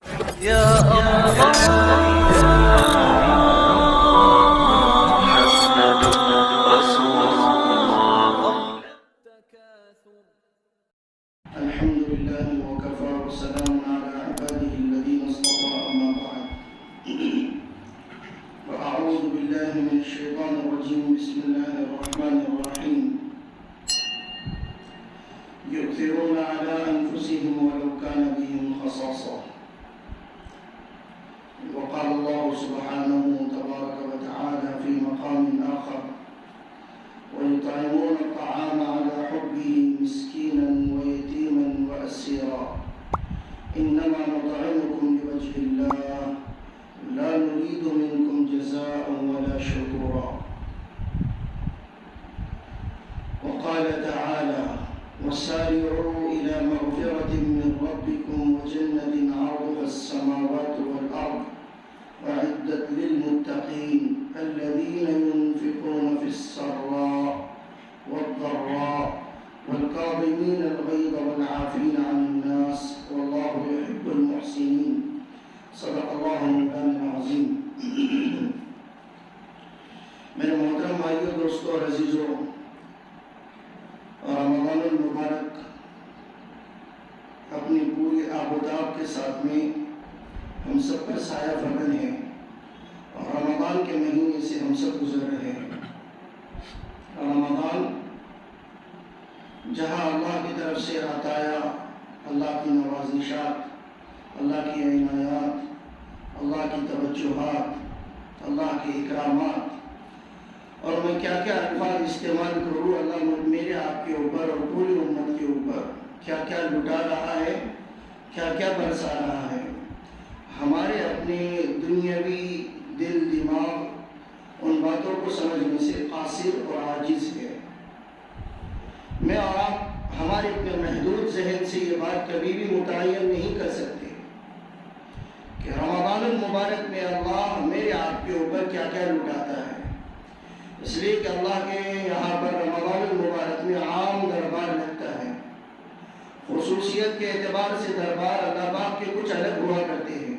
يا الله محمد رسول الله. الحمد لله وكفى وسلام على عباده الذين اصطفى أما بعد وأعوذ بالله من الشيطان الرجيم بسم الله الرحمن الرحيم يؤثرون على أنفسهم ولو كان بهم خصاصة وقال الله سبحانه تبارك وتعالى في مقام آخر ويطعمون الطعام على حبه مسكينا ويتيما وأسيرا إنما نطعمكم لوجه الله لا نريد منكم جزاء ولا شكورا وقال تعالى وسارعوا إلى مغفرة من ربكم وجنة عرضها السماوات والأرض أعدت للمتقين الذين ينفقون في السراء والضراء والكاظمين الغيظ والعافين عن الناس والله يحب المحسنين صدق الله مولانا العظيم. میرے محترم بھائیوں دوستوں اور عزیزوں، رمضان المبارک اپنی پوری آب و تاب کے ساتھ میں ہم سب پر سایہ فکن ہے اور رمضان کے مہینے سے ہم سب گزر رہے ہیں. رمضان جہاں اللہ کی طرف سے عطایا، اللہ کی نوازشات، اللہ کی عنایات، اللہ کی توجہات، اللہ کے اکرامات، اور میں کیا کیا الفاظ استعمال کروں، اللہ میرے آپ کے اوپر اور پوری امت کے اوپر کیا کیا لٹا رہا ہے، کیا کیا برسا رہا ہے. ہمارے اپنے دنیاوی دل دماغ ان باتوں کو سمجھنے سے قاصر اور عاجز ہے. میں اور آپ ہمارے اپنے محدود ذہن سے یہ بات کبھی بھی متعین نہیں کر سکتے کہ رمضان المبارک میں اللہ میرے آپ کے اوپر کیا کیا لٹاتا ہے. اس لیے کہ اللہ کے یہاں پر رمضان المبارک میں عام دربار لگتا ہے. خصوصیت کے اعتبار سے دربار اللہ پاک کے کچھ الگ ہوا کرتے ہیں،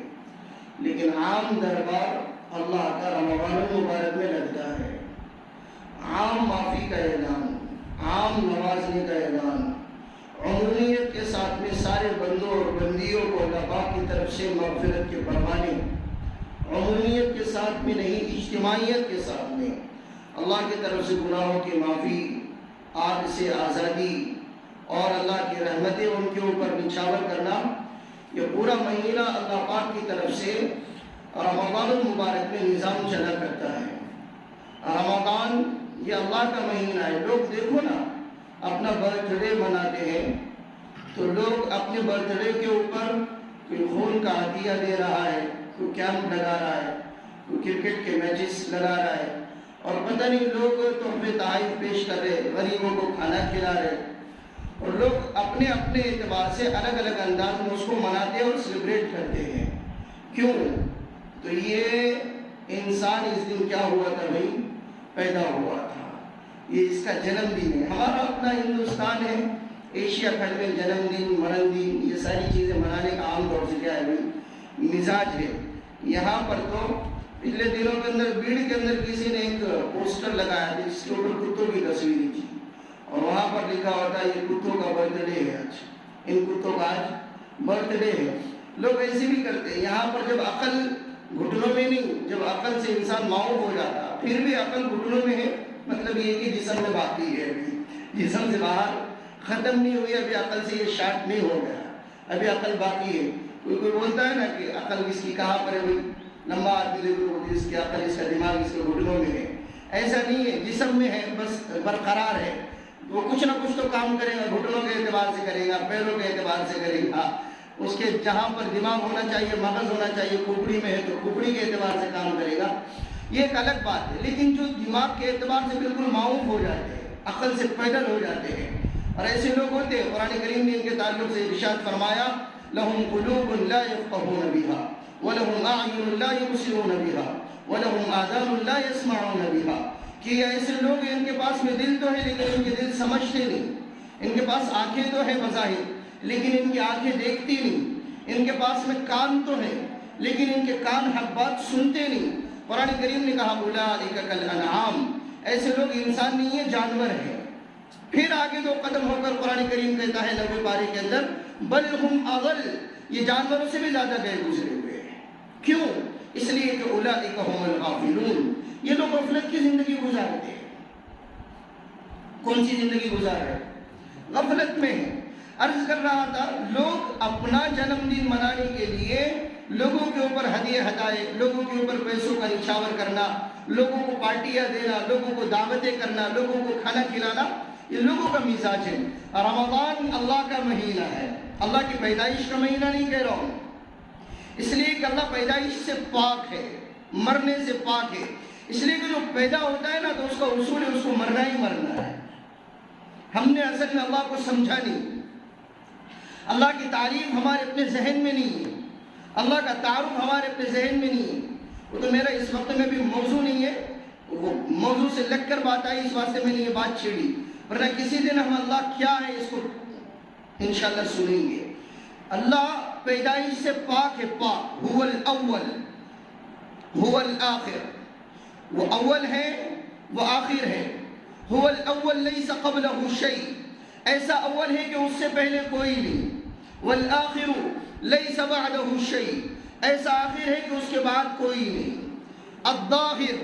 لیکن عام دربار اللہ کا رمضان المبارک میں لگتا ہے. عام معافی کا اعلان، عام نوازنے کا اعلان، عمومیت کے ساتھ میں سارے بندوں اور بندیوں کو اللہ پاک کی طرف سے مغفرت کے پروانے، عمومیت کے ساتھ میں نہیں اجتماعیت کے ساتھ میں اللہ کی طرف سے گناہوں کی معافی، آگ سے آزادی اور اللہ کی رحمتیں ان کے اوپر نچھاور کرنا، یہ پورا مہینہ اللہ پاک کی طرف سے رمضان المبارک میں نظام چلا کرتا ہے. رمضان یہ اللہ کا مہینہ ہے. لوگ دیکھو نا اپنا برتھ ڈے مناتے ہیں تو لوگ اپنے برتھ ڈے کے اوپر کوئی خون کا عطیہ دے رہا ہے، کوئی کیمپ لگا رہا ہے، کوئی کرکٹ کے میچز لگا رہا ہے، اور پتہ نہیں لوگ تحفے تحائف پیش کر رہے، غریبوں کو کھانا کھلا رہے، اور لوگ اپنے اپنے اعتبار سے الگ الگ انداز میں اس کو مناتے ہیں اور سیلیبریٹ کرتے ہیں. کیوں؟ تو یہ انسان اس دن کیا ہوا تھا بھائی؟ پیدا ہوا تھا. یہ اس کا جنم دن ہے. ہمارا اپنا ہندوستان ہے، ایشیا کھنڈ میں جنم دن، مرن دن، یہ ساری چیزیں منانے کا عام طور سے کیا ہے بھائی؟ مزاج ہے. یہاں پر تو پچھلے دنوں کے اندر بھیڑ کے اندر کسی نے ایک پوسٹر لگایا تھا جس کے اوپر کتوں کی تصویر تھی، اور وہاں پر لکھا ہوتا ہے یہ کتوں کا برتھ ڈے ہے، آج ان کتوں کا آج برتھ ڈے ہے. لوگ ایسے بھی کرتے ہیں. یہاں پر جب عقل گھٹنوں میں نہیں، جب عقل سے انسان معاف ہو جاتا پھر بھی عقل گھٹنوں میں ہے، مطلب یہ کہ جسم میں باقی ہے، ابھی جسم سے باہر ختم نہیں ہوئی، ابھی عقل سے یہ شارٹ نہیں ہو گیا، ابھی عقل باقی ہے. کوئی بولتا ہے نا کہ عقل اس کی کہاں پر ہے بھائی؟ لمبا آدمی دیکھو اس کی عقل، اس کا دماغ اس کے گھٹنوں میں ہے. ایسا نہیں ہے، جسم میں ہے، بس برقرار ہے. وہ کچھ نہ کچھ تو کام کرے گا، گھٹنوں کے اعتبار سے کرے گا، پیروں کے اعتبار سے کرے گا. اس کے جہاں پر دماغ ہونا چاہیے، مغز ہونا چاہیے، کھوپڑی میں ہے تو کھوپڑی کے اعتبار سے کام کرے گا. یہ ایک الگ بات ہے. لیکن جو دماغ کے اعتبار سے بالکل معاف ہو جاتے ہیں، عقل سے پیدل ہو جاتے ہیں، اور ایسے لوگ ہوتے ہیں. قرآن کریم نے ان کے تعلق سے ارشاد فرمایا لَهُمْ قُلُوبٌ لَا يَفْقَهُونَ بِهَا وَلَهُمْ أَعْيُنٌ لَا يُبْصِرُونَ بِهَا وَلَهُمْ آذَانٌ لَا يَسْمَعُونَ بِهَا. کہ ایسے لوگ ہیں ان کے پاس میں دل تو ہے لیکن ان کے دل سمجھتے نہیں، ان کے پاس آنکھیں تو ہیں بظاہر لیکن ان کی آنکھیں دیکھتی نہیں، ان کے پاس میں کان تو ہے لیکن ان کے کان حق بات سنتے نہیں۔ قرآن کریم نے کہا اولئک کالانعام، ایسے لوگ انسان نہیں ہیں، جانور ہیں۔ پھر آگے 2 قدم ہو کر قرآن کریم کہتا ہے 90 پارے کے اندر بل ہم اضل، یہ جانوروں سے بھی زیادہ گئے گزرے ہوئے ہیں۔ کیوں؟ اس لیے کہ اولئک هم الغافلون، یہ لوگ غفلت کی زندگی گزارتے ہیں۔ کون سی زندگی گزار رہے ہیں؟ غفلت میں ہے۔ عرض کر رہا تھا لوگ اپنا جنم دن منانے کے لیے لوگوں کے اوپر ہدیے ہدائے، لوگوں کے اوپر پیسوں کا نچھاور کرنا، لوگوں کو پارٹیاں دینا، لوگوں کو دعوتیں کرنا، لوگوں کو کھانا کھلانا، یہ لوگوں کا مزاج ہے۔ رمضان اللہ کا مہینہ ہے، اللہ کی پیدائش کا مہینہ نہیں کہہ رہا ہوں، اس لیے کہ اللہ پیدائش سے پاک ہے، مرنے سے پاک ہے، اس لیے کہ جو پیدا ہوتا ہے نا تو اس کا اصول ہے اس کو مرنا ہی مرنا ہے۔ ہم نے اصل میں اللہ کو سمجھا نہیں، اللہ کی تعریف ہمارے اپنے ذہن میں نہیں ہے، اللہ کا تعارف ہمارے اپنے ذہن میں نہیں ہے۔ وہ تو میرا اس وقت میں بھی موضوع نہیں ہے، وہ موضوع سے لگ کر بات آئی، اس واسطے میں نے یہ بات چھیڑی، ورنہ کسی دن ہم اللہ کیا ہے اس کو انشاءاللہ سنیں گے۔ اللہ پیدائش سے پاک ہے، پاک، هو الاول هو الاخر، وہ اول ہے وہ آخر ہے۔ هو الاول لیس قبلہ شیء، ایسا اول ہے کہ اس سے پہلے کوئی نہیں۔ والآخر لیس بعدہ شیء، ایسا آخر ہے کہ اس کے بعد کوئی نہیں۔ الظاہر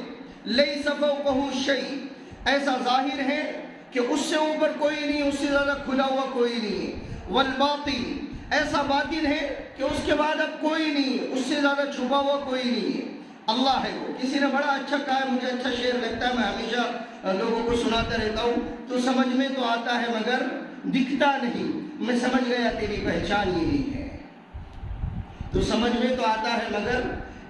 لیس فوقہ شیء، ایسا ظاہر ہے کہ اس سے اوپر کوئی نہیں، اس سے زیادہ کھلا ہوا کوئی نہیں۔ والباطن، ایسا باطن ہے کہ اس کے بعد اب کوئی نہیں ہے، اس سے زیادہ چھپا ہوا کوئی نہیں ہے۔ اللہ ہے وہ۔ کسی نے بڑا اچھا کہا ہے، مجھے اچھا شعر لگتا ہے، میں ہمیشہ لوگوں کو سناتا رہتا ہوں، تو سمجھ میں تو آتا ہے مگر دکھتا نہیں، میں سمجھ گیا تیری پہچان یہی ہے۔ تو سمجھ میں تو آتا ہے مگر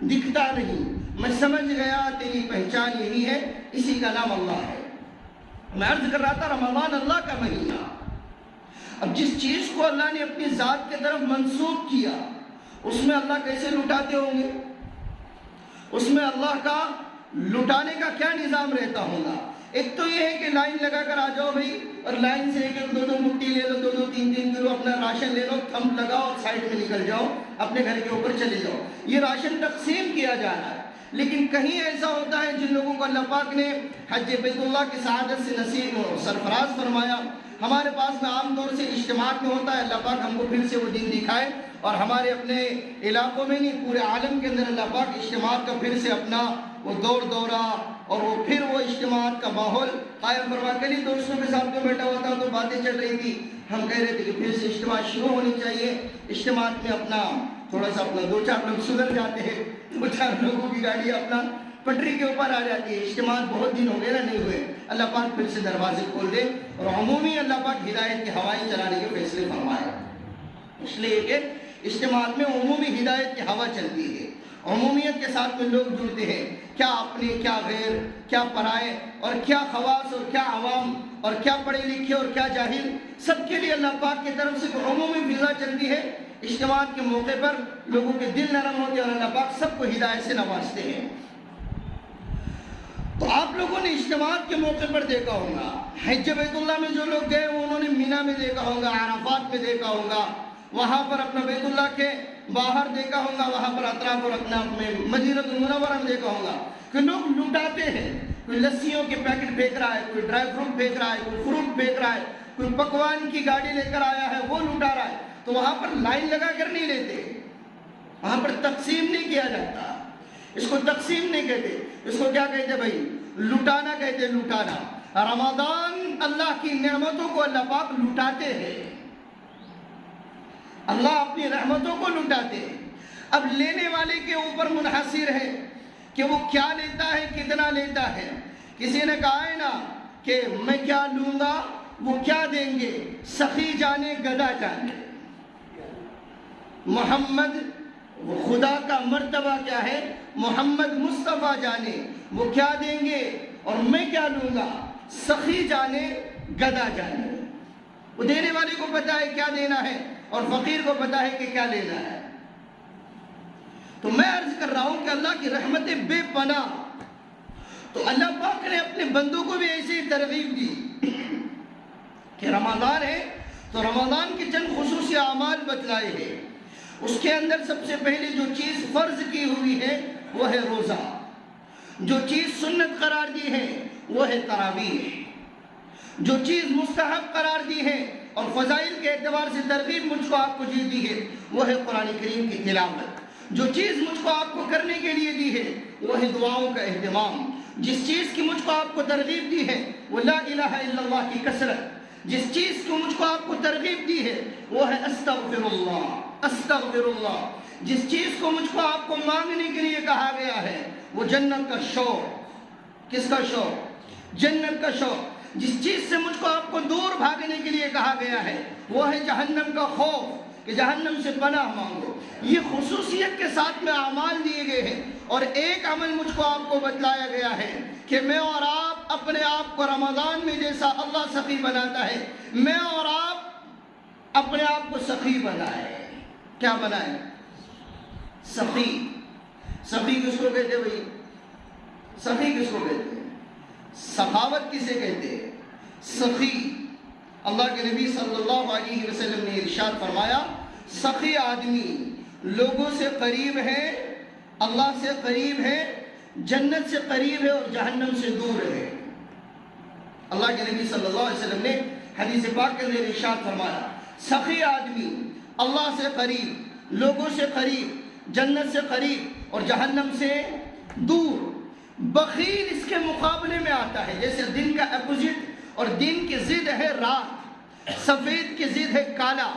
دکھتا نہیں، میں سمجھ گیا تیری پہچان یہی ہے، اسی کا نام اللہ ہے۔ میں عرض کر رہا تھا رمضان اللہ کا مہینہ، اب جس چیز کو اللہ نے اپنی ذات کے طرف منسوب کیا اس میں اللہ کیسے لٹاتے ہوں گے؟ اس میں اللہ کا لٹانے کا کیا نظام رہتا ہوگا؟ ایک تو یہ ہے کہ لائن لگا کر آ جاؤ بھائی، اور لائن سے ایک 2 مٹھی لے لو، 2 3 کلو اپنا راشن لے لو، تھمب لگاؤ اور سائڈ میں نکل جاؤ، اپنے گھر کے اوپر چلے جاؤ۔ یہ راشن تقسیم کیا جا رہا ہے، لیکن کہیں ایسا ہوتا ہے جن لوگوں کو اللہ پاک نے حج بیت اللہ کی سعادت سے نصیب سرفراز فرمایا، ہمارے پاس میں عام طور سے اجتماعات میں ہوتا ہے، اللہ پاک ہم کو پھر سے وہ دن دکھائے، اور ہمارے اپنے علاقوں میں نہیں پورے عالم کے اندر اللہ پاک اجتماعات کا پھر سے اپنا وہ دورہ اور وہ پھر وہ اجتماعات کا ماحول قائم فرما۔ کل ہی دوستوں کے ساتھ میں بیٹھا ہوا تھا تو باتیں چل رہی تھی، ہم کہہ رہے تھے کہ پھر سے اجتماع شروع ہونی چاہیے، اجتماعات میں اپنا تھوڑا سا اپنا 2-4 لوگ سدھر جاتے ہیں، 2-4 لوگوں کی گاڑی اپنا پٹری کے اوپر آ جاتی ہے۔ اجتماعات بہت دن ہو گئے نا نہیں ہوئے، اللہ پاک پھر سے دروازے کھول دے اور عمومی اللہ پاک ہدایت کی ہوائیں چلانے کے فیصلے فرمائے۔ اس لیے کہ اجتماعات میں عمومی ہدایت کی ہوا چلتی ہے، عمومیت کے ساتھ میں لوگ جڑتے ہیں، کیا اپنے کیا غیر، کیا پرائے، اور کیا خواص اور کیا عوام، اور کیا پڑھے لکھے اور کیا جاہل، سب کے لیے اللہ پاک کی طرف سے عمومی فضا چلتی ہے۔ اجتماعات کے موقع پر لوگوں کے دل نرم ہوتے ہیں اور اللہ پاک سب کو ہدایت سے نوازتے ہیں۔ تو آپ لوگوں نے اجتماعات کے موقع پر دیکھا ہوگا، حج بیت اللہ میں جو لوگ گئے انہوں نے مینا میں دیکھا ہوگا، عرفات میں دیکھا ہوگا، وہاں پر اپنا بیت اللہ کے باہر دیکھا ہوگا، وہاں پر اطراف اور اکناف میں مدینہ المنورہ میں دیکھا ہوگا کہ لوگ لٹاتے ہیں، کوئی لسیوں کے پیکٹ پھینک رہا ہے، کوئی ڈرائی فروٹ پھینک رہا ہے، کوئی فروٹ پھینک رہا ہے، کوئی پکوان کی گاڑی لے کر آیا ہے وہ لٹا رہا ہے۔ تو وہاں پر لائن لگا کر نہیں لیتے، وہاں پر تقسیم نہیں کیا جاتا، اس کو تقسیم نہیں کہتے، اس کو کیا کہتے بھائی؟ لٹانا کہتے، لٹانا۔ رمضان اللہ کی نعمتوں کو اللہ پاک لٹاتے ہیں، اللہ اپنی رحمتوں کو لٹاتے ہیں۔ اب لینے والے کے اوپر منحصر ہے کہ وہ کیا لیتا ہے، کتنا لیتا ہے۔ کسی نے کہا ہے نا کہ میں کیا لوں گا، وہ کیا دیں گے، سخی جانے گدا جانے۔ محمد وہ خدا کا مرتبہ کیا ہے، محمد مصطفیٰ جانے وہ کیا دیں گے اور میں کیا لوں گا، سخی جانے گدا جانے۔ وہ دینے والے کو پتا ہے کیا دینا ہے اور فقیر کو پتا ہے کہ کیا لینا ہے۔ تو میں عرض کر رہا ہوں کہ اللہ کی رحمتیں بے پناہ، تو اللہ پاک نے اپنے بندوں کو بھی ایسی ترغیب دی کہ رمضان ہے تو رمضان کے چند خصوصی اعمال بتلائے ہیں۔ اس کے اندر سب سے پہلے جو چیز فرض کی ہوئی ہے وہ ہے روزہ، جو چیز سنت قرار دی ہے وہ ہے تراویح، جو چیز مستحب قرار دی ہے اور فضائل کے اعتبار سے ترغیب مجھ کو آپ کو دی ہے وہ ہے قرآن کریم کی تلاوت، جو چیز مجھ کو آپ کو کرنے کے لیے دی ہے وہ ہے دعاؤں کا اہتمام، جس چیز کی مجھ کو آپ کو ترغیب دی ہے وہ لا الہ الا اللہ کی کثرت، جس چیز کو مجھ کو آپ کو ترغیب دی ہے وہ ہے استغفر اللہ، استغفر اللہ، جس چیز کو مجھ کو آپ کو مانگنے کے لیے کہا گیا ہے وہ جنت کا شوق، کس کا شوق؟ جنت کا شوق، جس چیز سے مجھ کو آپ کو دور بھاگنے کے لیے کہا گیا ہے وہ ہے جہنم کا خوف کہ جہنم سے پناہ مانگو۔ یہ خصوصیت کے ساتھ میں اعمال دیے گئے ہیں، اور ایک عمل مجھ کو آپ کو بتلایا گیا ہے کہ میں اور آپ اپنے آپ کو رمضان میں جیسا اللہ سخی بناتا ہے، میں اور آپ اپنے آپ کو سخی بنائے۔ کیا بنائے؟ سخی۔ سخی کس کو کہتے ہیں بھائی؟ سخی کس کو کہتے ہیں؟ سخاوت کسے کہتے ہیں؟ سخی۔ اللہ کے نبی صلی اللہ علیہ وسلم نے ارشاد فرمایا سخی آدمی لوگوں سے قریب ہے، اللہ سے قریب ہے، جنت سے قریب ہے اور جہنم سے دور ہے۔ اللہ کے نبی صلی اللہ علیہ وسلم نے حدیث پاک کے اندر ارشاد فرمایا سخی آدمی اللہ سے قریب، لوگوں سے قریب، جنت سے قریب اور جہنم سے دور۔ بخیل اس کے مقابلے میں آتا ہے، جیسے دن کا اپوزٹ، اور دن کی ضد ہے رات، سفید کی ضد ہے کالا،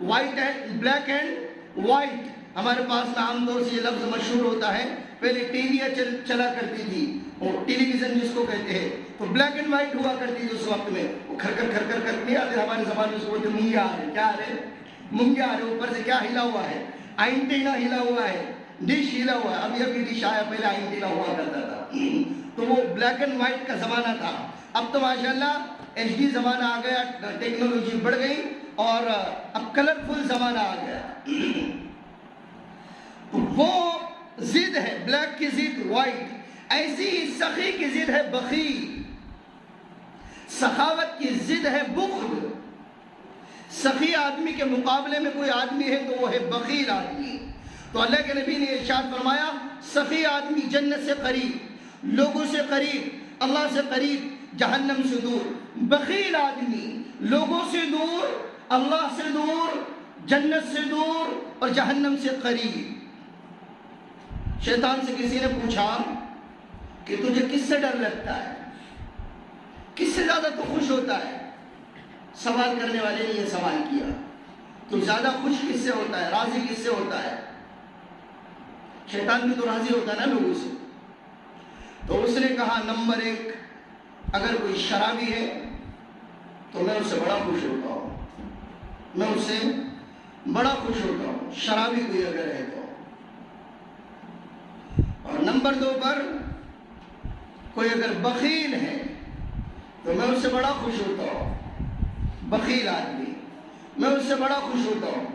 وائٹ ہے بلیک اینڈ وائٹ۔ ہمارے پاس میں عام طور سے یہ لفظ مشہور ہوتا ہے، پہلے ٹیویاں چلا کرتی تھی اور ٹیلی ویژن جس کو کہتے ہیں، تو بلیک اینڈ وائٹ ہوا کرتی تھی اس وقت میں، وہ کھر کر نہیں آتے ہمارے زبان میں، اس کو بولتے مونگے آ رہے، کیا آ رہے؟ مونگے آ رہے، اوپر سے کیا ہلا ہوا ہے؟ اینٹینا ہلا ہوا ہے، ڈش ہلا ہوا ہے، ابھی ڈش آیا، پہلے اینٹینا ہوا کرتا تھا، تو وہ بلیک اینڈ وائٹ کا زمانہ تھا۔ اب تو ماشاءاللہ ایچ ڈی زمانہ آ گیا، ٹیکنالوجی بڑھ گئی اور اب کلرفل زمانہ آ گیا۔ وہ ضد ہے، بلیک کی ضد وائٹ، ایسی ہی سخی کی ضد ہے بخیل، سخاوت کی ضد ہے بخل۔ سخی آدمی کے مقابلے میں کوئی آدمی ہے تو وہ ہے بخیل آدمی۔ تو اللہ کے نبی نے ارشاد فرمایا سخی آدمی جنت سے قریب، لوگوں سے قریب، اللہ سے قریب، جہنم سے دور۔ بخیل آدمی لوگوں سے دور، اللہ سے دور، جنت سے دور اور جہنم سے قریب۔ شیطان سے کسی نے پوچھا کہ تجھے کس سے ڈر لگتا ہے، کس سے زیادہ تو خوش ہوتا ہے؟ سوال کرنے والے نے یہ سوال کیا تو زیادہ خوش کس سے ہوتا ہے، راضی کس سے ہوتا ہے؟ شیطان بھی تو راضی ہوتا ہے نا لوگوں سے۔ تو اس نے کہا نمبر 1، اگر کوئی شرابی ہے تو میں اس سے بڑا خوش ہوتا ہوں، میں اس سے بڑا خوش ہوتا ہوں، شرابی کوئی اگر ہے تو۔ اور نمبر 2 پر کوئی اگر بخیل ہے تو میں اس سے بڑا خوش ہوتا ہوں، بخیل آدمی میں اس سے بڑا خوش ہوتا ہوں۔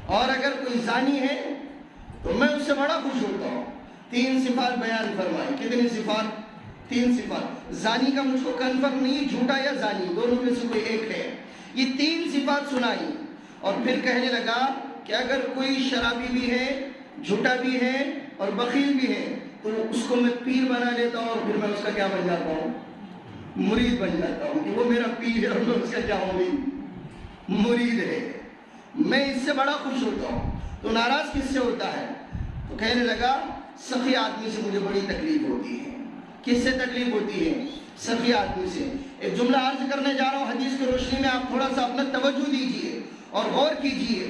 اور اگر کوئی زانی ہے تو میں اس سے بڑا خوش ہوتا ہوں۔ 3 صفات بیان فرمائی۔ کتنی صفات؟ 3 صفات۔ زانی کا مجھ کو کنفرم نہیں، جھوٹا یا زانی دونوں میں سے کوئی ایک ہے۔ یہ 3 صفات سنائی اور پھر کہنے لگا کہ اگر کوئی شرابی بھی ہے، جھوٹا بھی ہے اور بخیل بھی ہے تو اس کو میں پیر بنا لیتا ہوں، اور پھر میں اس کا کیا بن جاتا ہوں؟ مرید بن جاتا ہوں، کہ وہ میرا پیر ہے اور میں اس کا کیا ہوں گی؟ مرید ہے۔ میں اس سے بڑا خوش ہوتا ہوں۔ تو ناراض کس سے ہوتا ہے؟ تو کہنے لگا سخی آدمی سے مجھے بڑی تکلیف ہوتی ہے۔ کس سے تکلیف ہوتی ہے؟ سخی آدمی سے۔ ایک جملہ عرض کرنے جا رہا ہوں، حدیث کی روشنی میں آپ تھوڑا سا اپنا توجہ دیجئے اور غور کیجئے۔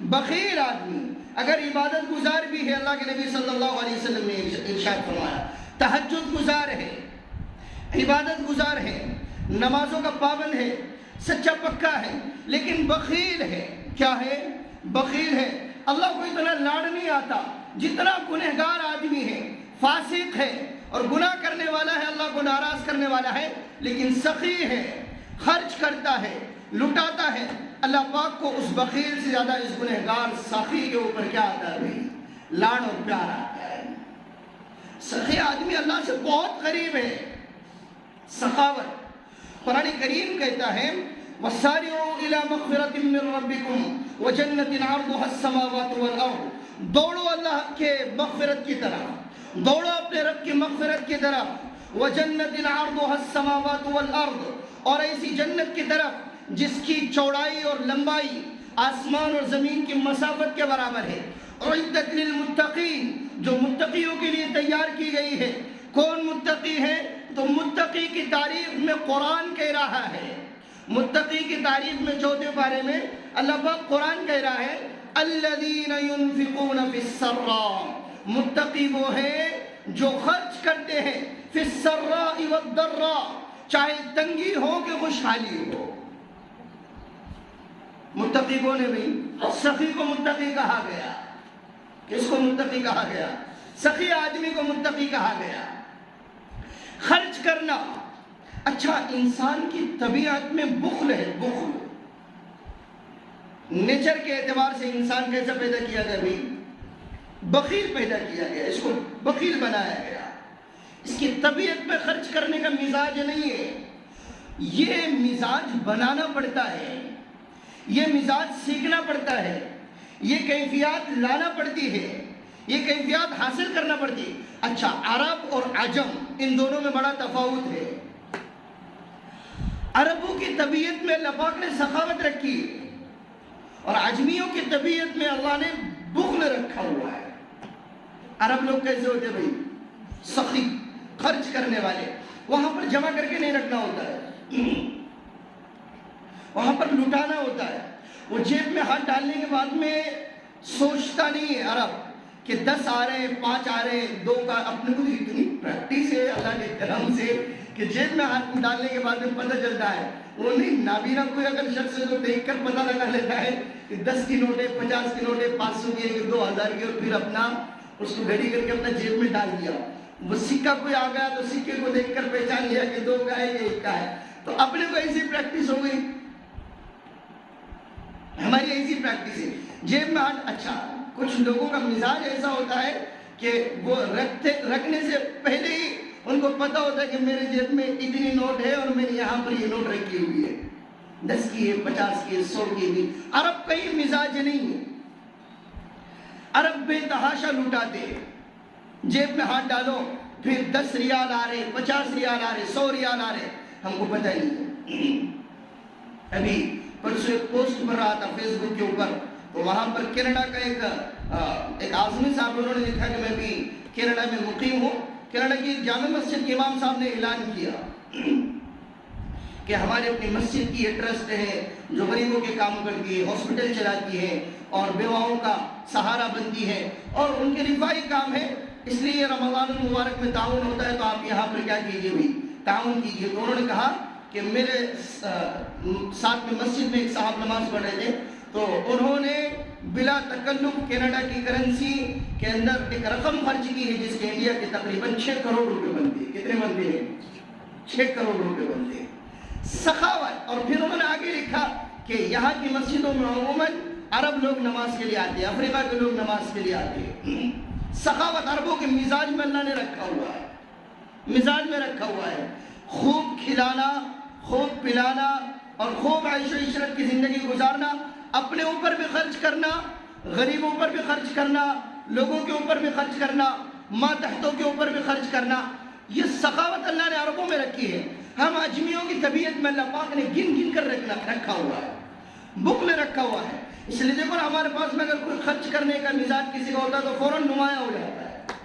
بخیل آدمی اگر عبادت گزار بھی ہے، اللہ کے نبی صلی اللہ علیہ وسلم نے ارشاد فرمایا تہجد گزار ہے، عبادت گزار ہے، نمازوں کا پابند ہے، سچا پکا ہے، لیکن بخیل ہے۔ کیا ہے؟ بخیل ہے۔ اللہ کو اتنا لاڑ نہیں آتا جتنا گنہگار آدمی ہے، فاسق ہے اور گناہ کرنے والا ہے، اللہ کو ناراض کرنے والا ہے، لیکن سخی ہے، خرچ کرتا ہے، لٹاتا ہے۔ اللہ پاک کو اس بخیل سے زیادہ اس گنہگار سخی کے اوپر کیا آتا ہے بھائی؟ لاڑ اور پیار آتا ہے۔ سخی آدمی اللہ سے بہت قریب ہے۔ سخاوت قرآن کریم کہتا ہے وَسَارِعُوا إِلَى مَغْفِرَةٍ مِّن رَّبِّكُمْ وَجَنَّةٍ عَرْضُهَا السَّمَاوَاتُ وَالْأَرْضُ، دوڑو اللہ کے مغفرت کی طرف، دوڑو اپنے رب کی مغفرت کی طرف، وَجَنَّةٍ عَرْضُهَا السَّمَاوَاتُ وَالْأَرْضُ، اور ایسی جنت کی طرف جس کی چوڑائی اور لمبائی آسمان اور زمین کی مسافت کے برابر ہے، اعدت للمتقین، جو متقیوں کے لیے تیار کی گئی ہے۔ کون متقی ہے؟ تو متقی کی تعریف میں قرآن کہہ رہا ہے، متقی کی تعریف میں چوتھے پارے میں اللہ پاک قرآن کہہ رہا ہے الذین ينفقون فی السراء، متقی وہ ہے جو خرچ کرتے ہیں فی السراء والضراء، چاہے تنگی ہو کہ خوشحالی ہو۔ متقی کون ہے بھائی؟ سخی کو متقی کہا گیا۔ کس کو متقی کہا گیا؟ سخی آدمی کو متقی کہا گیا۔ خرچ کرنا، اچھا انسان کی طبیعت میں بخل ہے، بخل نیچر کے اعتبار سے انسان کیسا پیدا کیا گیا بھائی؟ بخیل پیدا کیا گیا، اس کو بخیل بنایا گیا۔ اس کی طبیعت میں خرچ کرنے کا مزاج نہیں ہے، یہ مزاج بنانا پڑتا ہے، یہ مزاج سیکھنا پڑتا ہے، یہ کیفیات لانا پڑتی ہے، یہ کیفیات حاصل کرنا پڑتی ہے۔ اچھا عرب اور عجم ان دونوں میں بڑا تفاوت ہے۔ عربوں کی طبیعت میں اللہ پاک نے سخاوت رکھی ہے، اور عجمیوں کی طبیعت میں اللہ نے بخل رکھا ہوا ہے۔ عرب لوگ کیسے ہوتے بھائی؟ سخی، خرچ کرنے والے، وہاں پر جمع کر کے نہیں رکھنا ہوتا ہے، وہاں پر لٹانا ہوتا ہے۔ وہ جیب میں ہاتھ ڈالنے کے بعد میں سوچتا نہیں ہے عرب کہ 10 آ رہے ہیں، 5 آ رہے ہیں، 2 کا، اپنے کو اتنی پریکٹس ہے اللہ کے کرم سے کہ جیب میں ہاتھ ڈالنے کے بعد میں پتہ چلتا ہے۔ وہ نہیں، نابینا کوئی اگر شخص ہے تو دیکھ کر پتہ لگا لیتا ہے کہ 10 کی نوٹ ہے، 50 کی نوٹ ہے، 500 کی ہے، 2000 کی، اور پھر اپنا اس کو گھڑی کر کے اپنا جیب میں ڈال دیا۔ وہ سکہ کوئی آ گیا تو سکے کو دیکھ کر پہچان لیا کہ 2 کا ہے یا 1 کا ہے۔ تو اپنے کو ایسی پریکٹس ہو گئی، ہماری ایسی پریکٹس ہے جیب میں ہاتھ۔ اچھا کچھ لوگوں کا مزاج ایسا ہوتا ہے کہ وہ رکھنے سے پہلے ہی ان کو پتہ ہوتا ہے کہ میرے جیب میں اتنی نوٹ ہے اور میں نے یہاں پر یہ نوٹ رکھی ہوئی ہے، 10 کی ہے، 50 کی ہے، 100 کی بھی۔ عرب کہیں مزاج نہیں ہے، عرب بے تحاشا لوٹاتے ہیں۔ جیب میں ہاتھ ڈالو، پھر 10 ریال آ رہے، 50 ریال آ رہے، 100 ریال آ رہے، ہم کو پتہ نہیں ہے۔ ابھی پرسوں ایک پوسٹ پر رہا تھا فیس بک کے اوپر، تو وہاں پر کینیڈا کا ایک آزمی صاحب انہوں نے لکھا کہ میں بھی کینیڈا میں مقیم ہوں۔ کینیڈا کی جامع مسجد کے امام صاحب نے اعلان کیا کہ ہمارے اپنی مسجد کی یہ ٹرسٹ ہے جو غریبوں کے کام کرتی ہے، ہاسپٹل چلاتی ہے اور بیواؤں کا سہارا بنتی ہے، اور ان کے رفاہی کام ہے، اس لیے رمضان المبارک میں تعاون ہوتا ہے، تو آپ یہاں پر کیا کیجیے بھی تعاون کیجیے۔ تو انہوں نے کہا کہ میرے ساتھ میں مسجد میں ایک صاحب نماز پڑھ رہے تھے، تو انہوں نے بلا تکلف کینیڈا کی کرنسی کے اندر ایک رقم خرچ کی ہے جس کے انڈیا کے تقریباً 6 کروڑ روپے بنتے ہیں۔ کتنے بنتے ہیں؟ 6 کروڑ روپے بنتے ہیں۔ سخاوت۔ اور پھر انہوں نے آگے لکھا کہ یہاں کی مسجدوں میں عموماً عرب لوگ نماز کے لیے آتے ہیں، افریقہ کے لوگ نماز کے لیے آتے ہیں۔ سخاوت عربوں کے مزاج میں اللہ نے رکھا ہوا ہے، مزاج میں رکھا ہوا ہے۔ خوب کھلانا، خوب پلانا اور خوب عیش و عشرت کی زندگی گزارنا، اپنے اوپر بھی خرچ کرنا، غریبوں پر بھی خرچ کرنا، لوگوں کے اوپر بھی خرچ کرنا، ماتحتوں کے اوپر بھی خرچ کرنا، یہ سخاوت اللہ نے عربوں میں رکھی ہے۔ ہم عجمیوں کی طبیعت میں اللہ پاک نے گن گن کر رکھا ہوا ہے، بخل رکھا ہوا ہے۔ اس لیے دیکھو ہمارے پاس میں اگر کوئی خرچ کرنے کا مزاج کسی کا ہوتا ہے تو فوراً نمایاں ہو جاتا ہے،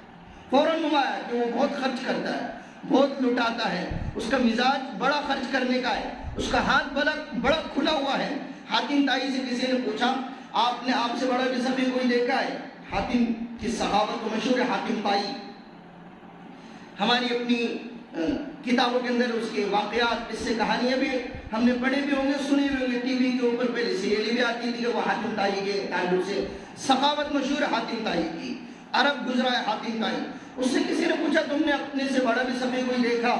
فوراً نمایاں کہ وہ بہت خرچ کرتا ہے، بہت لٹاتا ہے، اس کا مزاج بڑا خرچ کرنے کا ہے، اس کا ہاتھ بڑا کھلا ہوا ہے۔ حاتم تائی سے کسی نے پوچھا آپ نے آپ سے بڑا بھی سبھی کوئی دیکھا ہے؟ حاتم کی صحابت تو مشہور ہے، حاتم تائی ہماری اپنی کتابوں کے اندر اس کے واقعات، اس سے کہانیاں بھی ہم نے پڑھے بھی ہوں گے، سنے بھی ہوں گے، ٹی وی کے اوپر پہلے سیریلیں بھی آتی تھی کہ وہ حاتم تائی کے تعلق سے سخاوت مشہور ہے حاتم تائی کی، عرب گزرا ہے حاتم تائی۔ اس سے کسی نے پوچھا تم نے اپنے سے بڑا بھی سبھی کوئی دیکھا؟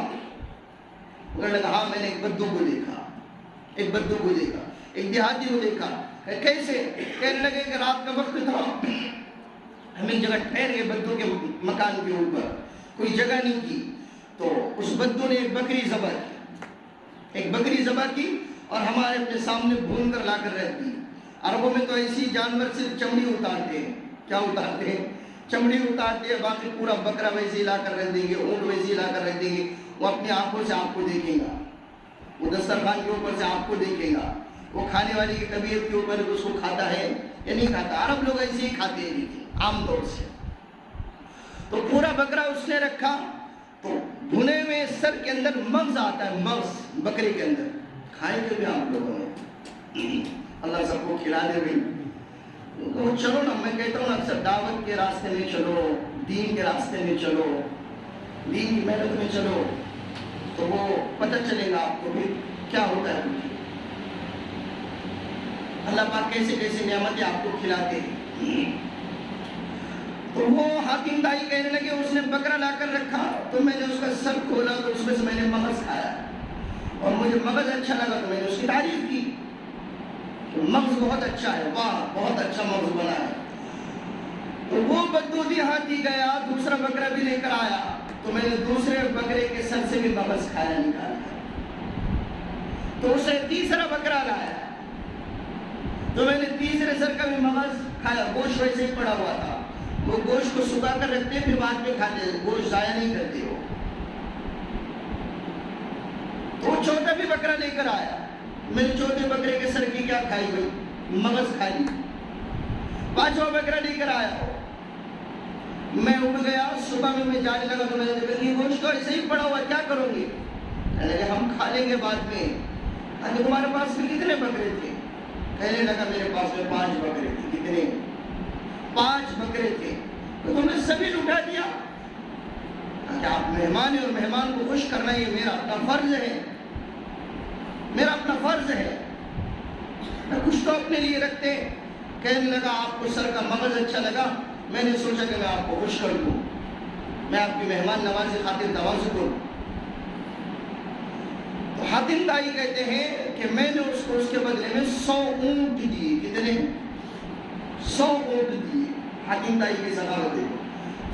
انہوں نے کہا ہاں میں نے ایک بدو کو دیکھا، ایک بدو کو دیکھا، ایک دیہاتی کو دیکھا۔ کیسے؟ کہنے لگے کہ رات کا وقت تھا، ہم ایک جگہ ٹھہر گئے بدو کے مکان کے اوپر، کوئی جگہ نہیں کی، تو اس بدو نے ایک بکری ذبح کی، ایک بکری ذبح کی، اور ہمارے اپنے سامنے بھون کر لا کر رہتی ہے۔ عربوں میں تو ایسی جانور صرف چمڑی اتارتے ہیں۔ کیا اتارتے ہیں؟ چمڑی اتارتے ہیں، باقی پورا بکرا ویسے لا کر رکھ دیں گے، اونٹ ویسے لا کر رکھ دیں گے۔ وہ اپنی آنکھوں سے آپ کو دیکھے گا، وہ دسترخوان کے اوپر سے آپ کو دیکھے گا، وہ کھانے والی کی طبیعت کے اوپر اس کو کھاتا ہے یا نہیں کھاتا۔ عرب لوگ ایسے ہی کھاتے ہیں عام طور سے۔ تو پورا بکرا اس نے رکھا، تو بھنے ہوئے سر کے اندر مغز آتا ہے، مغز بکرے کے اندر۔ کھائے کے بھی آپ لوگوں نے، اللہ سب کو کھلا دے بھائی۔ تو چلو نا، میں کہتا ہوں اکثر دعوت کے راستے میں چلو، دین کے راستے میں چلو، دین کی محنت میں چلو، تو وہ پتہ چلے گا آپ کو بھی کیا ہوتا ہے۔ اللہ پاک کیسے کیسے نعمتیں آپ کو کھلاتے ہیں۔ تو وہ حاتم دائی کہنے لگے، اس نے بکرا لا کر رکھا تو میں نے اس کا سر کھولا تو اس میں سے میں نے مغز کھایا، اور مجھے مغز اچھا لگا تو میں نے اس کی تعریف کی، مغز بہت اچھا ہے، واہ بہت اچھا مغز بنا ہے۔ تو وہ بددودی ہاتھی گیا، دوسرا بکرا بھی لے کر آیا، تو میں نے دوسرے بکرے کے سر سے بھی مغز کھایا، نکالا۔ تو اسے تیسرا بکرا لایا تو میں نے تیسرے سر کا بھی مغز کھایا، گوشت ویسے ہی پڑا ہوا تھا، وہ گوشت کو سکھا کر رکھتے پھر بعد میں کھاتے، گوشت ضائع نہیں کرتے ہو۔ تو وہ چوتھا بھی بکرا لے کر آیا، میں نے چوتھے بکرے کے سر کی کیا کھائی گئی، مغز کھائی۔ پانچواں بکرا لے کر آیا، میں اٹھ گیا، صبح میں جانے لگا تو میں نے کہا یہ گوشت تو ایسے ہی پڑا ہوا، کیا کرو گے؟ کہنے لگے ہم کھا لیں گے بعد میں۔ کہ تمہارے پاس میں کتنے بکرے تھے؟ کہنے لگا میرے پاس میں 5 بکرے تھے۔ کتنے؟ 5 بکرے تھے۔ تو تم نے سبھی لٹا دیا؟ کہ آپ مہمان ہیں اور مہمان کو خوش کرنا یہ میرا اپنا فرض ہے، میرا اپنا فرض ہے، میں کچھ تو اپنے لیے رکھتے۔ کہنے لگا آپ کو سر کا مغز اچھا لگا، میں نے سوچا کہ میں آپ کو خوش کر دوں، میں آپ کی مہمان نوازی خاطر تواضع کروں۔ تو حاتم دائی کہتے ہیں کہ میں نے اس کو اس کے بدلے میں 100 اونٹ دیے۔ کتنے؟ 100 اونٹ دیے۔ حاتم دائی کی سخاوت دیکھو۔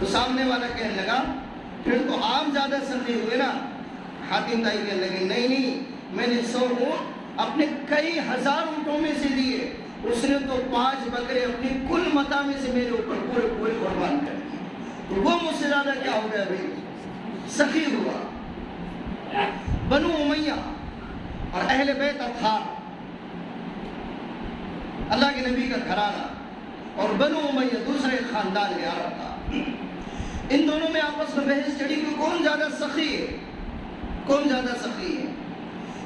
تو سامنے والا کہنے لگا پھر تو آپ زیادہ سخی ہوئے نا۔ حاتم دائی کہنے لگے نہیں نہیں، میں نے 100 اونٹ اپنے کئی ہزار اونٹوں میں سے دیے، اس نے تو 5 بکرے اپنی کل متاع میں سے میرے اوپر پورے پورے قربان کر دیے۔ تو وہ مجھ سے زیادہ کیا ہو گیا بھائی، سخی ہوا۔ بنو امیہ اور اہل بیت اطہار، اللہ کے نبی کا گھرانہ، اور بنو امیہ دوسرے خاندان میں عرب تھا، ان دونوں میں آپس میں بحث چڑھی کہ کون زیادہ سخی ہے، کون زیادہ سخی ہے۔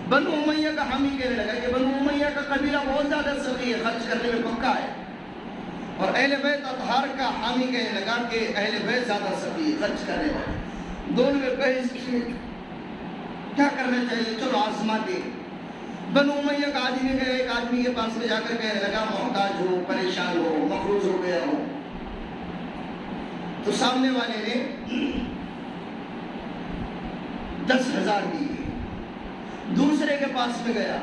بنو امیہ کا حامی کہنے لگا کہ بنو امیہ کا قبیلہ بہت زیادہ سخی ہے، خرچ کرنے میں پکا ہے، اور اہل بیت اطہار کا حامی کہنے لگا کہ اہل بیت زیادہ سخی ہے، خرچ کرنے والے۔ دونوں میں بحث کی کیا کرنا چاہیے، چلو آزماتے۔ بنو امیہ کا آدمی گیا ایک آدمی کے پاس میں جا کر کہنے لگا محتاج ہو، پریشان ہو، مقروض ہو گیا ہو۔ تو سامنے والے نے 10,000 دیے۔ دوسرے کے پاس میں گیا،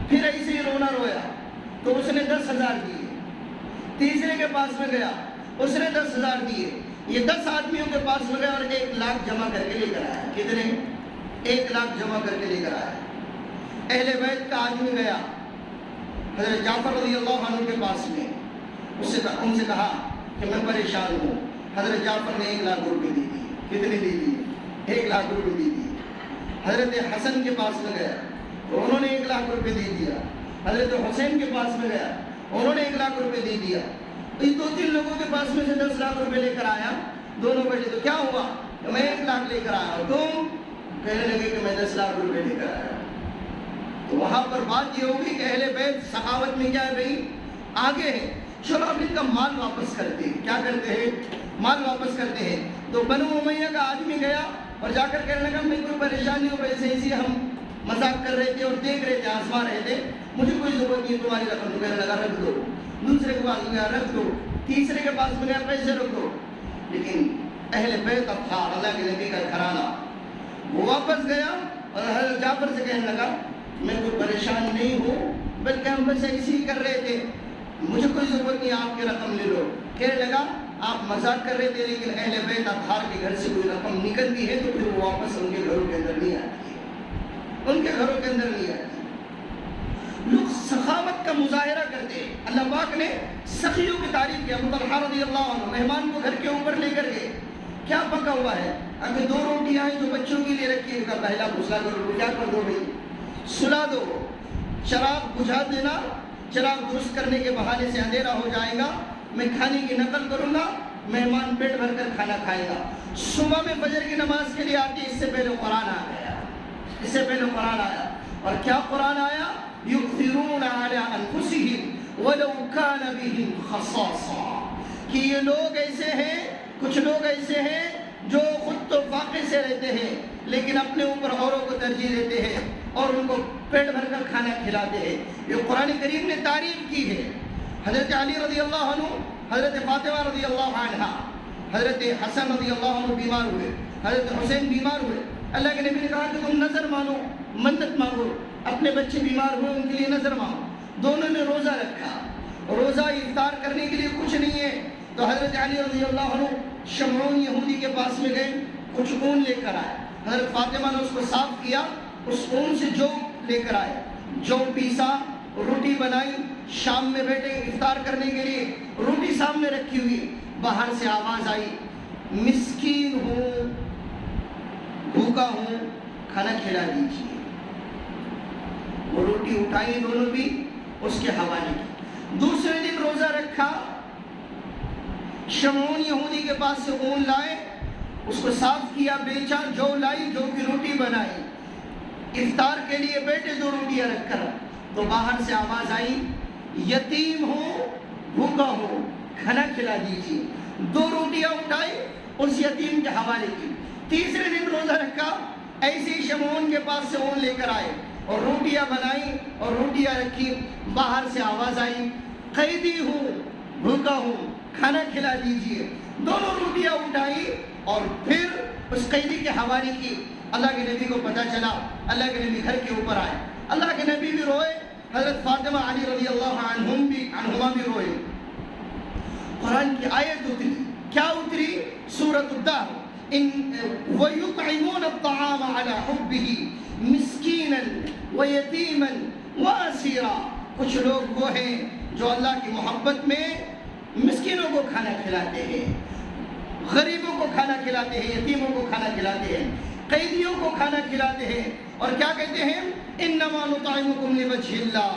پھر ایسے ہی رونا رویا تو اس نے 10,000 دیے۔ تیسرے کے پاس میں گیا، اس نے 10,000 دیے۔ یہ 10 آدمیوں کے پاس میں گیا اور 1 لاکھ جمع کر کے لے کر آیا۔ کتنے؟ 1 لاکھ جمع کر کے لے کر آیا۔ اہل بیت کا آدمی گیا حضرت جعفر رضی اللہ عنہ کے پاس میں، ان سے کہا کہ میں پریشان ہوں۔ حضرت جعفر نے 1 لاکھ روپے دے دیے۔ کتنے دے دیے؟ 1 لاکھ روپے دے دیے۔ حضرت حسن کے پاس میں گیا تو انہوں نے 1 لاکھ روپے دے دیا۔ حضرت حسین کے پاس میں گیا، انہوں نے 1 لاکھ روپے دے دیا۔ تو یہ 2-3 لوگوں کے پاس میں سے 10 لاکھ روپے لے کر آیا۔ دونوں بیٹھے تو کیا ہوا کہ میں 1 لاکھ لے کر آیا ہوں، تم؟ کہنے لگے کہ میں 10 لاکھ روپے لے کر آیا۔ تو وہاں پر بات یہ ہوگی کہ اہل بیت سخاوت میں کیا ہے بھائی، آگے ہے۔ چلو اب ان کا مال واپس کرتے ہیں۔ کیا کرتے ہیں؟ مال واپس کرتے ہیں۔ تو بنو امیہ کا آدمی گیا اور جا کر کہنے لگا میں کوئی پریشانی ہو، ویسے اسی ہم مذاق کر رہے تھے اور دیکھ رہے تھے، آزما رہے تھے، مجھے کوئی ضرورت نہیں تمہاری رقم۔ تو کہنے لگا رکھ دو۔ دوسرے کے پاس میں گیا، رکھ دو۔ تیسرے کے پاس میں گیا، پیسے رکھ دو۔ لیکن اہل بیت اطہار، اللہ کے نبی کا گھرانہ، وہ واپس گیا اور حضرت جعفر سے کہنے لگا میں کوئی پریشان نہیں ہوں، بلکہ ہم بس ایسے ہی کر رہے تھے، مجھے کوئی ضرورت نہیں، آپ کی رقم لے لو۔ کہنے لگا آپ مذاق کر رہے تھے، لیکن اہل بیت اطہار کے گھر سے کوئی رقم نکلتی ہے تو پھر وہ واپس ان کے گھروں کے اندر نہیں آتی ہے، ان کے گھروں کے اندر نہیں آتی۔ سخاوت کا مظاہرہ کرتے ہیں۔ اللہ پاک نے سخیوں کی تعریف کی۔ ابو طلحہ رضی اللہ عنہ مہمان کو گھر کے اوپر لے کر گئے، کیا پکا ہوا ہے؟ اگر 2 روٹیاں ہیں جو بچوں کے لیے رکھی ہیں، پہلا پوچھا کرو کیا کر دو بھائی؟ سلا دو، چراغ بجھا دینا، چراغ درست کرنے کے بہانے سے اندھیرا ہو جائے گا، میں کھانے کی نقل کروں گا، مہمان پیٹ بھر کر کھانا کھائے گا۔ صبح میں فجر کی نماز کے لیے آتی، اس سے پہلے قرآن آ گیا، اس سے پہلے قرآن آیا۔ اور کیا قرآن آیا؟ یؤثرون علی انفسہم ولو کان بہم خصاصہ، کہ یہ لوگ ایسے ہیں، کچھ لوگ ایسے ہیں جو خود تو واقع سے رہتے ہیں لیکن اپنے اوپر اوروں کو ترجیح دیتے ہیں اور ان کو پیٹ بھر کر کھانا کھلاتے ہیں۔ یہ قرآن کریم نے تعریف کی ہے۔ حضرت علی رضی اللہ عنہ، حضرت فاطمہ رضی اللہ عنہ، حضرت حسن رضی اللہ عنہ بیمار ہوئے، حضرت حسین بیمار ہوئے۔ اللہ کے نبی نے کہا کہ تم نظر مانو، منت مانگو، اپنے بچے بیمار ہوئے ان کے لیے نظر مانگو۔ دونوں نے روزہ رکھا، روزہ افطار کرنے کے لیے کچھ نہیں ہے، تو حضرت علی رضی اللہ عنہ شمعون یہودی کے پاس میں گئے، کچھ اون لے کر آئے۔ حضرت فاطمہ نے اس کو صاف کیا، اس اون سے جو لے کر آئے، جو پیسا، روٹی بنائی، شام میں بیٹھے افطار کرنے کے لیے، روٹی سامنے رکھی ہوئی، باہر سے آواز آئی، مسکین ہوں، بھوکا ہوں، کھانا کھلا دیجیے۔ وہ روٹی اٹھائی دونوں بھی، اس کے حوالے کی۔ دوسرے دن روزہ رکھا، شمعون یہودی کے پاس سے اون لائے، اس کو صاف کیا، بیچا، جو لائی، جو کی روٹی بنائی، افطار کے لیے بیٹھے 2 روٹیاں رکھ کر، تو باہر سے آواز آئی، یتیم ہو، بھوکا ہو، کھانا کھلا دیجیے۔ 2 روٹیاں اٹھائی، اس یتیم کے حوالے کی۔ تیسرے دن روزہ رکھا، ایسے ہی شمعون کے پاس سے اون لے کر آئے اور روٹیاں بنائی اور روٹیاں رکھی، باہر سے آواز آئی، قیدی ہوں، بھوکا ہوں، کھانا کھلا دیجیے۔ دونوں روٹیاں اٹھائی اور پھر اس قیدی کے حوالے کی۔ اللہ کے نبی کو پتہ چلا، اللہ کے نبی گھر کے اوپر آئے، اللہ کے نبی بھی روئے، حضرت فاطمہ علی رضی اللہ عنہما بھی روئے۔ قرآن کی آیت اتری، کیا اتری؟ سورۃ الدہر، وَيُطْعِمُونَ الطَّعَامَ عَلَى حُبِّهِ مِسْكِينًا وَيَتِيمًا وَأَسِيرًا۔ کچھ لوگ وہ ہیں جو اللہ کی محبت میں مسکینوں کو کھانا کھلاتے ہیں، غریبوں کو کھانا کھلاتے ہیں، یتیموں کو کھانا کھلاتے ہیں، قیدیوں کو کھانا کھلاتے ہیں، اور کیا کہتے ہیں؟ انما نطعمکم لوجہ اللہ،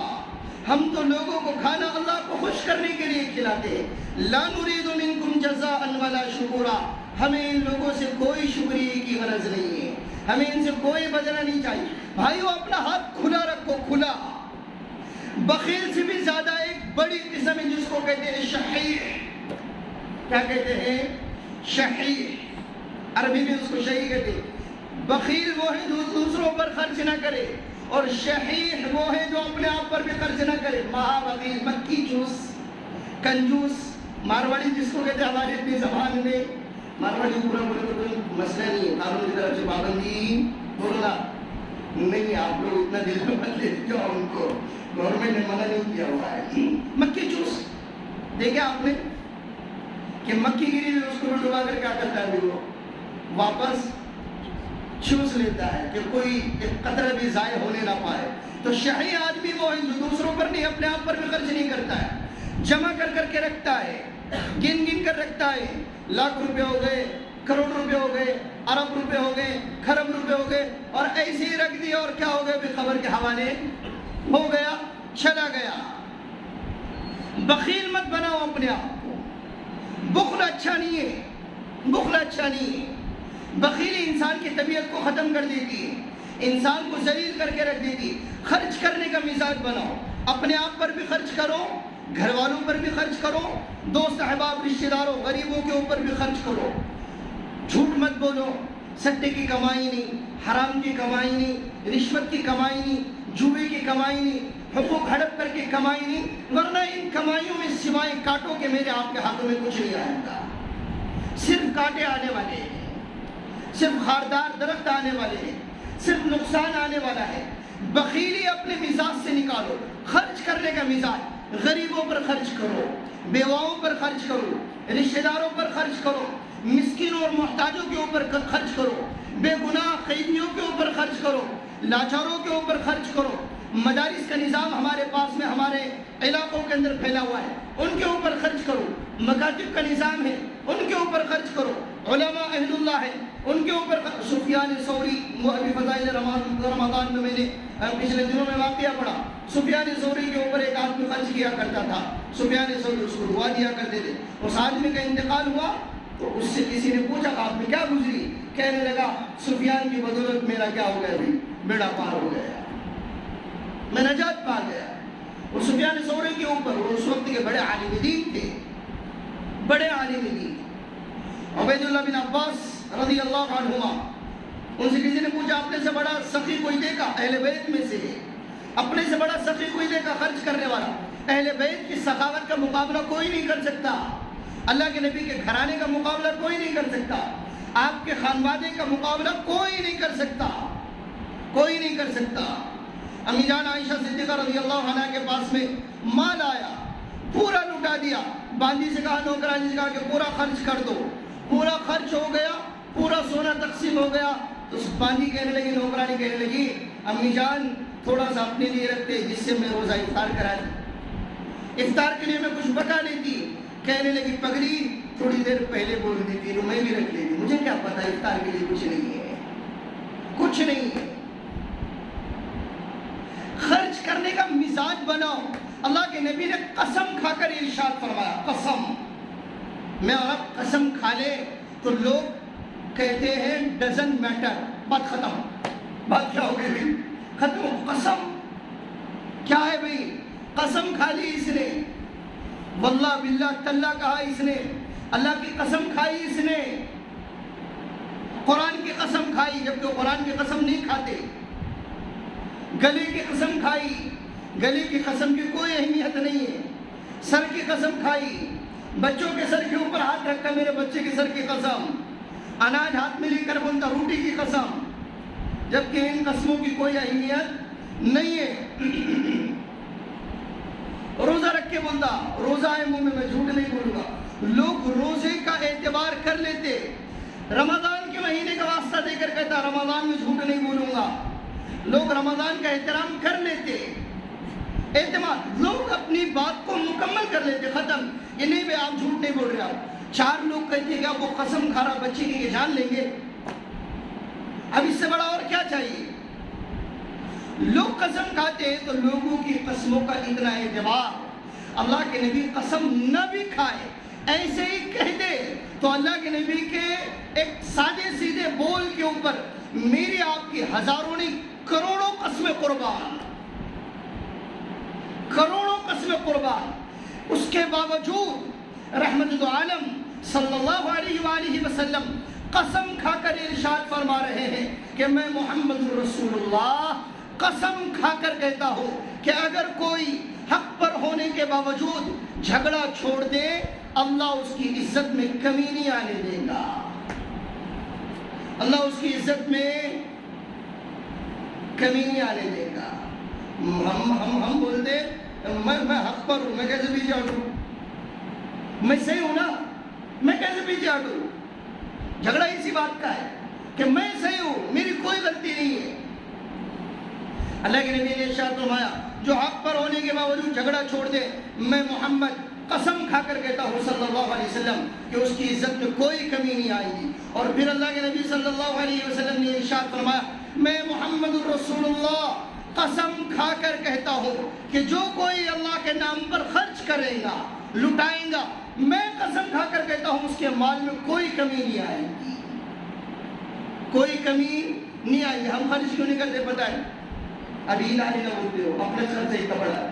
ہم تو لوگوں کو کھانا اللہ کو خوش کرنے کے لیے کھلاتے ہیں۔ لا نرید منکم جزاء ولا شکورا، ہمیں ان لوگوں سے کوئی شکریہ کی غرض نہیں ہے، ہمیں ان سے کوئی بدلہ نہیں چاہیے۔ بھائیو اپنا ہاتھ کھلا رکھو، کھلا۔ بخیل سے بھی زیادہ ایک بڑی قسم ہے جس کو کہتے ہیں شحیح۔ کیا کہتے ہیں؟ شحیح، عربی میں اس کو شحیح کہتے ہیں۔ بخیل وہ ہے جو دوسروں پر خرچ نہ کرے، اور شحیح وہ ہے جو اپنے آپ پر بھی خرچ نہ کرے۔ مہا بخیل، مکی چوس، کنجوس، مارواڑی جس کو کہتے ہیں ہماری اپنی زبان میں۔ مارواڑی پورا بولے تو کوئی مسئلہ نہیں ہے، قانون کی طرف سے پابندی بولنا نہیں، آپ لوگ اتنا دل میں مت لیتے جو ان کو گورنمنٹ نے منع نہیں کیا ہوا ہے۔ مکی چوس دیکھا آپ نے کہ مکی گری میں اس کو ڈبا کر کیا کرتا ہے؟ وہ واپس چوس لیتا ہے کہ کوئی ایک قطرہ بھی ضائع ہونے نہ پائے۔ تو شحیح آدمی وہ ہے جو دوسروں پر نہیں، اپنے آپ پر بھی خرچ نہیں کرتا ہے، جمع کر کر کے رکھتا ہے، گن گن کر رکھتا ہے۔ لاکھ روپے ہو گئے، کروڑ روپے ہو گئے، ارب روپے ہو گئے، کھرب روپے ہو گئے، اور ایسے ہی رکھ دیا، اور کیا ہو گیا؟ بھی خبر کے حوالے ہو گیا، چلا گیا۔ بخیل مت بناؤ اپنے آپ کو، بخل اچھا نہیں ہے، بخل اچھا نہیں ہے۔ بخیلی انسان کی طبیعت کو ختم کر دیتی ہے، انسان کو ذلیل کر کے رکھ دیتی ہے۔ خرچ کرنے کا مزاج بناؤ، اپنے آپ پر بھی خرچ کرو، گھر والوں پر بھی خرچ کرو، دوست احباب رشتہ داروں غریبوں کے اوپر بھی خرچ کرو۔ جھوٹ مت بولو، سٹے کی کمائی نہیں، حرام کی کمائی نہیں، رشوت کی کمائی نہیں، جوئے کی کمائی نہیں، حقوق ہڑپ کر کے کمائی نہیں، ورنہ ان کمائیوں میں سوائے کانٹوں کے میرے آپ کے ہاتھوں میں کچھ نہیں آئے گا۔ صرف کانٹے آنے والے ہیں، صرف خاردار درخت آنے والے ہیں، صرف نقصان آنے والا ہے۔ بخیلی اپنے مزاج سے نکالو، خرچ کرنے کا مزاج، غریبوں پر خرچ کرو، بیواؤں پر خرچ کرو، رشتہ داروں پر خرچ کرو، مسکینوں اور محتاجوں کے اوپر خرچ کرو، بے گناہ قیدیوں کے اوپر خرچ کرو، لاچاروں کے اوپر خرچ کرو، مدارس کا نظام ہمارے پاس میں ہمارے علاقوں کے اندر پھیلا ہوا ہے، ان کے اوپر خرچ کرو۔ مکاتب کا نظام ہے، ان کے اوپر خرچ کرو۔ علماء اہل اللہ ہے، ان کے اوپر سفیان ثوری، ابھی فضائل رمضان میں نے پچھلے دنوں میں واقعہ پڑھا، سفیان ثوری کے اوپر ایک آدمی خرچ کیا کرتا تھا، سفیان ثوری اس کو دعا دیا کرتے تھے۔ اس آدمی کا انتقال ہوا تو اس سے کسی نے پوچھا آپ میں کیا گزری؟ کہنے لگا سفیان کی بدولت میرا کیا ہو گیا بھی، بیڑا پار ہو گیا، میں نجات پا گیا۔ اور سفیان ثوری کے اوپر وہ اس وقت کے بڑے عالم دین تھے، بڑے عالم دین، عبید اللہ بن عباس رضی اللہ عنہما، ان سے کسی نے پوچھا اپنے سے بڑا سخی کوئی دیکھا؟ اہل بیت میں سے اپنے سے بڑا سخی کوئی دیکھا خرچ کرنے والا؟ اہل بیت کی سخاوت کا مقابلہ کوئی نہیں کر سکتا، اللہ کے نبی کے گھرانے کا مقابلہ کوئی نہیں کر سکتا، آپ کے خانوادے کا مقابلہ کوئی نہیں کر سکتا، کوئی نہیں کر سکتا۔ امی جان عائشہ صدیقہ رضی اللہ عنہ کے پاس میں مال آیا، پورا لٹا دیا، باندھی سے کہا، نوکرانی سے کہا کہ پورا خرچ کر دو، پورا خرچ ہو گیا، پورا سونا تقسیم ہو گیا۔ تو باندھی کہنے لگی، نوکرانی کہنے لگی، امی جان تھوڑا سا اپنے لیے رکھتے جس سے میں روزہ افطار کرا دوں، افطار کے لیے میں کچھ بتا لیتی۔ کہنے لگی پگڑی تھوڑی دیر پہلے بول دیتی تو میں بھی رکھ لیتی، مجھے کیا پتا افطار کے لیے کچھ نہیں ہے، کچھ نہیں ہے۔ خرچ کرنے کا مزاج بناؤ۔ اللہ کے نبی نے قسم کھا کر ارشاد فرمایا، قسم، میں اور قسم کھا لے تو لوگ کہتے ہیں ڈزن میٹر، بات ختم، بات کیا ہو گئی، ختم۔ قسم کیا ہے بھئی؟ قسم کھا لی اس نے، واللہ باللہ تاللہ کہا اس نے، اللہ کی قسم کھائی اس نے، قرآن کی قسم کھائی جبکہ قرآن کی قسم نہیں کھاتے، گلے کی قسم کھائی، گلے کی قسم کی کوئی اہمیت نہیں ہے، سر کی قسم کھائی، بچوں کے سر کے اوپر ہاتھ رکھا، میرے بچے کے سر کی قسم، اناج ہاتھ میں لے کر بولتا روٹی کی قسم، جبکہ ان قسموں کی کوئی اہمیت نہیں ہے۔ روزہ رکھ کے بولتا روزہ ہے منہ میں جھوٹ نہیں بولوں گا۔ لوگ روزے کا اعتبار کر لیتے، رمضان کے مہینے کا واسطہ دے کر کہتا رمضان میں جھوٹ نہیں بولوں گا۔ لوگ رمضان کا احترام کر لیتے، اعتماد، لوگ اپنی بات کو مکمل کر لیتے، ختم، یہ نہیں بھائی آپ جھوٹ نہیں بول رہے، آپ چار لوگ کہتے ہیں کہ آپ وہ قسم کھا رہا بچے کی یہ جان لیں گے، اب اس سے بڑا اور کیا چاہیے؟ لوگ قسم کھاتے ہیں تو لوگوں کی قسموں کا اتنا اعتبار۔ اللہ کے نبی قسم نہ بھی کھائے، ایسے ہی کہہ دے تو اللہ کے نبی کے ایک سادے سیدھے بول کے اوپر میری آپ کی ہزاروں نہیں کروڑوں قسمیں قربان، کروڑوں قسمیں قربان۔ اس کے باوجود رحمت عالم صلی اللہ علیہ وآلہ وسلم قسم کھا کر ارشاد فرما رہے ہیں کہ میں محمد رسول اللہ قسم کھا کر کہتا ہوں کہ اگر کوئی حق پر ہونے کے باوجود جھگڑا چھوڑ دے اللہ اس کی عزت میں کمی نہیں آنے دے گا، اللہ اس کی عزت میں کمی نہیں آنے دے گا۔ ہم بولتے میں حق پر ہوں، میں کیسے پیچھے ہٹوں، میں صحیح ہوں نا، میں کیسے پیچھے ہٹوں؟ جھگڑا اسی بات کا ہے کہ میں صحیح ہوں، میری کوئی غلطی نہیں ہے۔ اللہ کے نبی نے ارشاد فرمایا جو حق پر ہونے کے باوجود جھگڑا چھوڑ دے میں محمد قسم کھا کر کہتا ہوں صلی اللہ علیہ وسلم کہ اس کی عزت میں کوئی کمی نہیں آئے گی۔ اور پھر اللہ کے نبی صلی اللہ علیہ وسلم نے ارشاد فرمایا میں محمد الرسول اللہ قسم کھا کر کہتا ہوں کہ جو کوئی اللہ کے نام پر خرچ کرے گا، لٹائے گا، میں قسم کھا کر کہتا ہوں اس کے مال میں کوئی کمی نہیں آئے گی، کوئی کمی نہیں آئے گی۔ ہم خرچ کیوں نہیں کرتے پتہ ہے؟ ابھی لالی نہ بولتے ہو، اپنے خرچ سے اتنا بڑا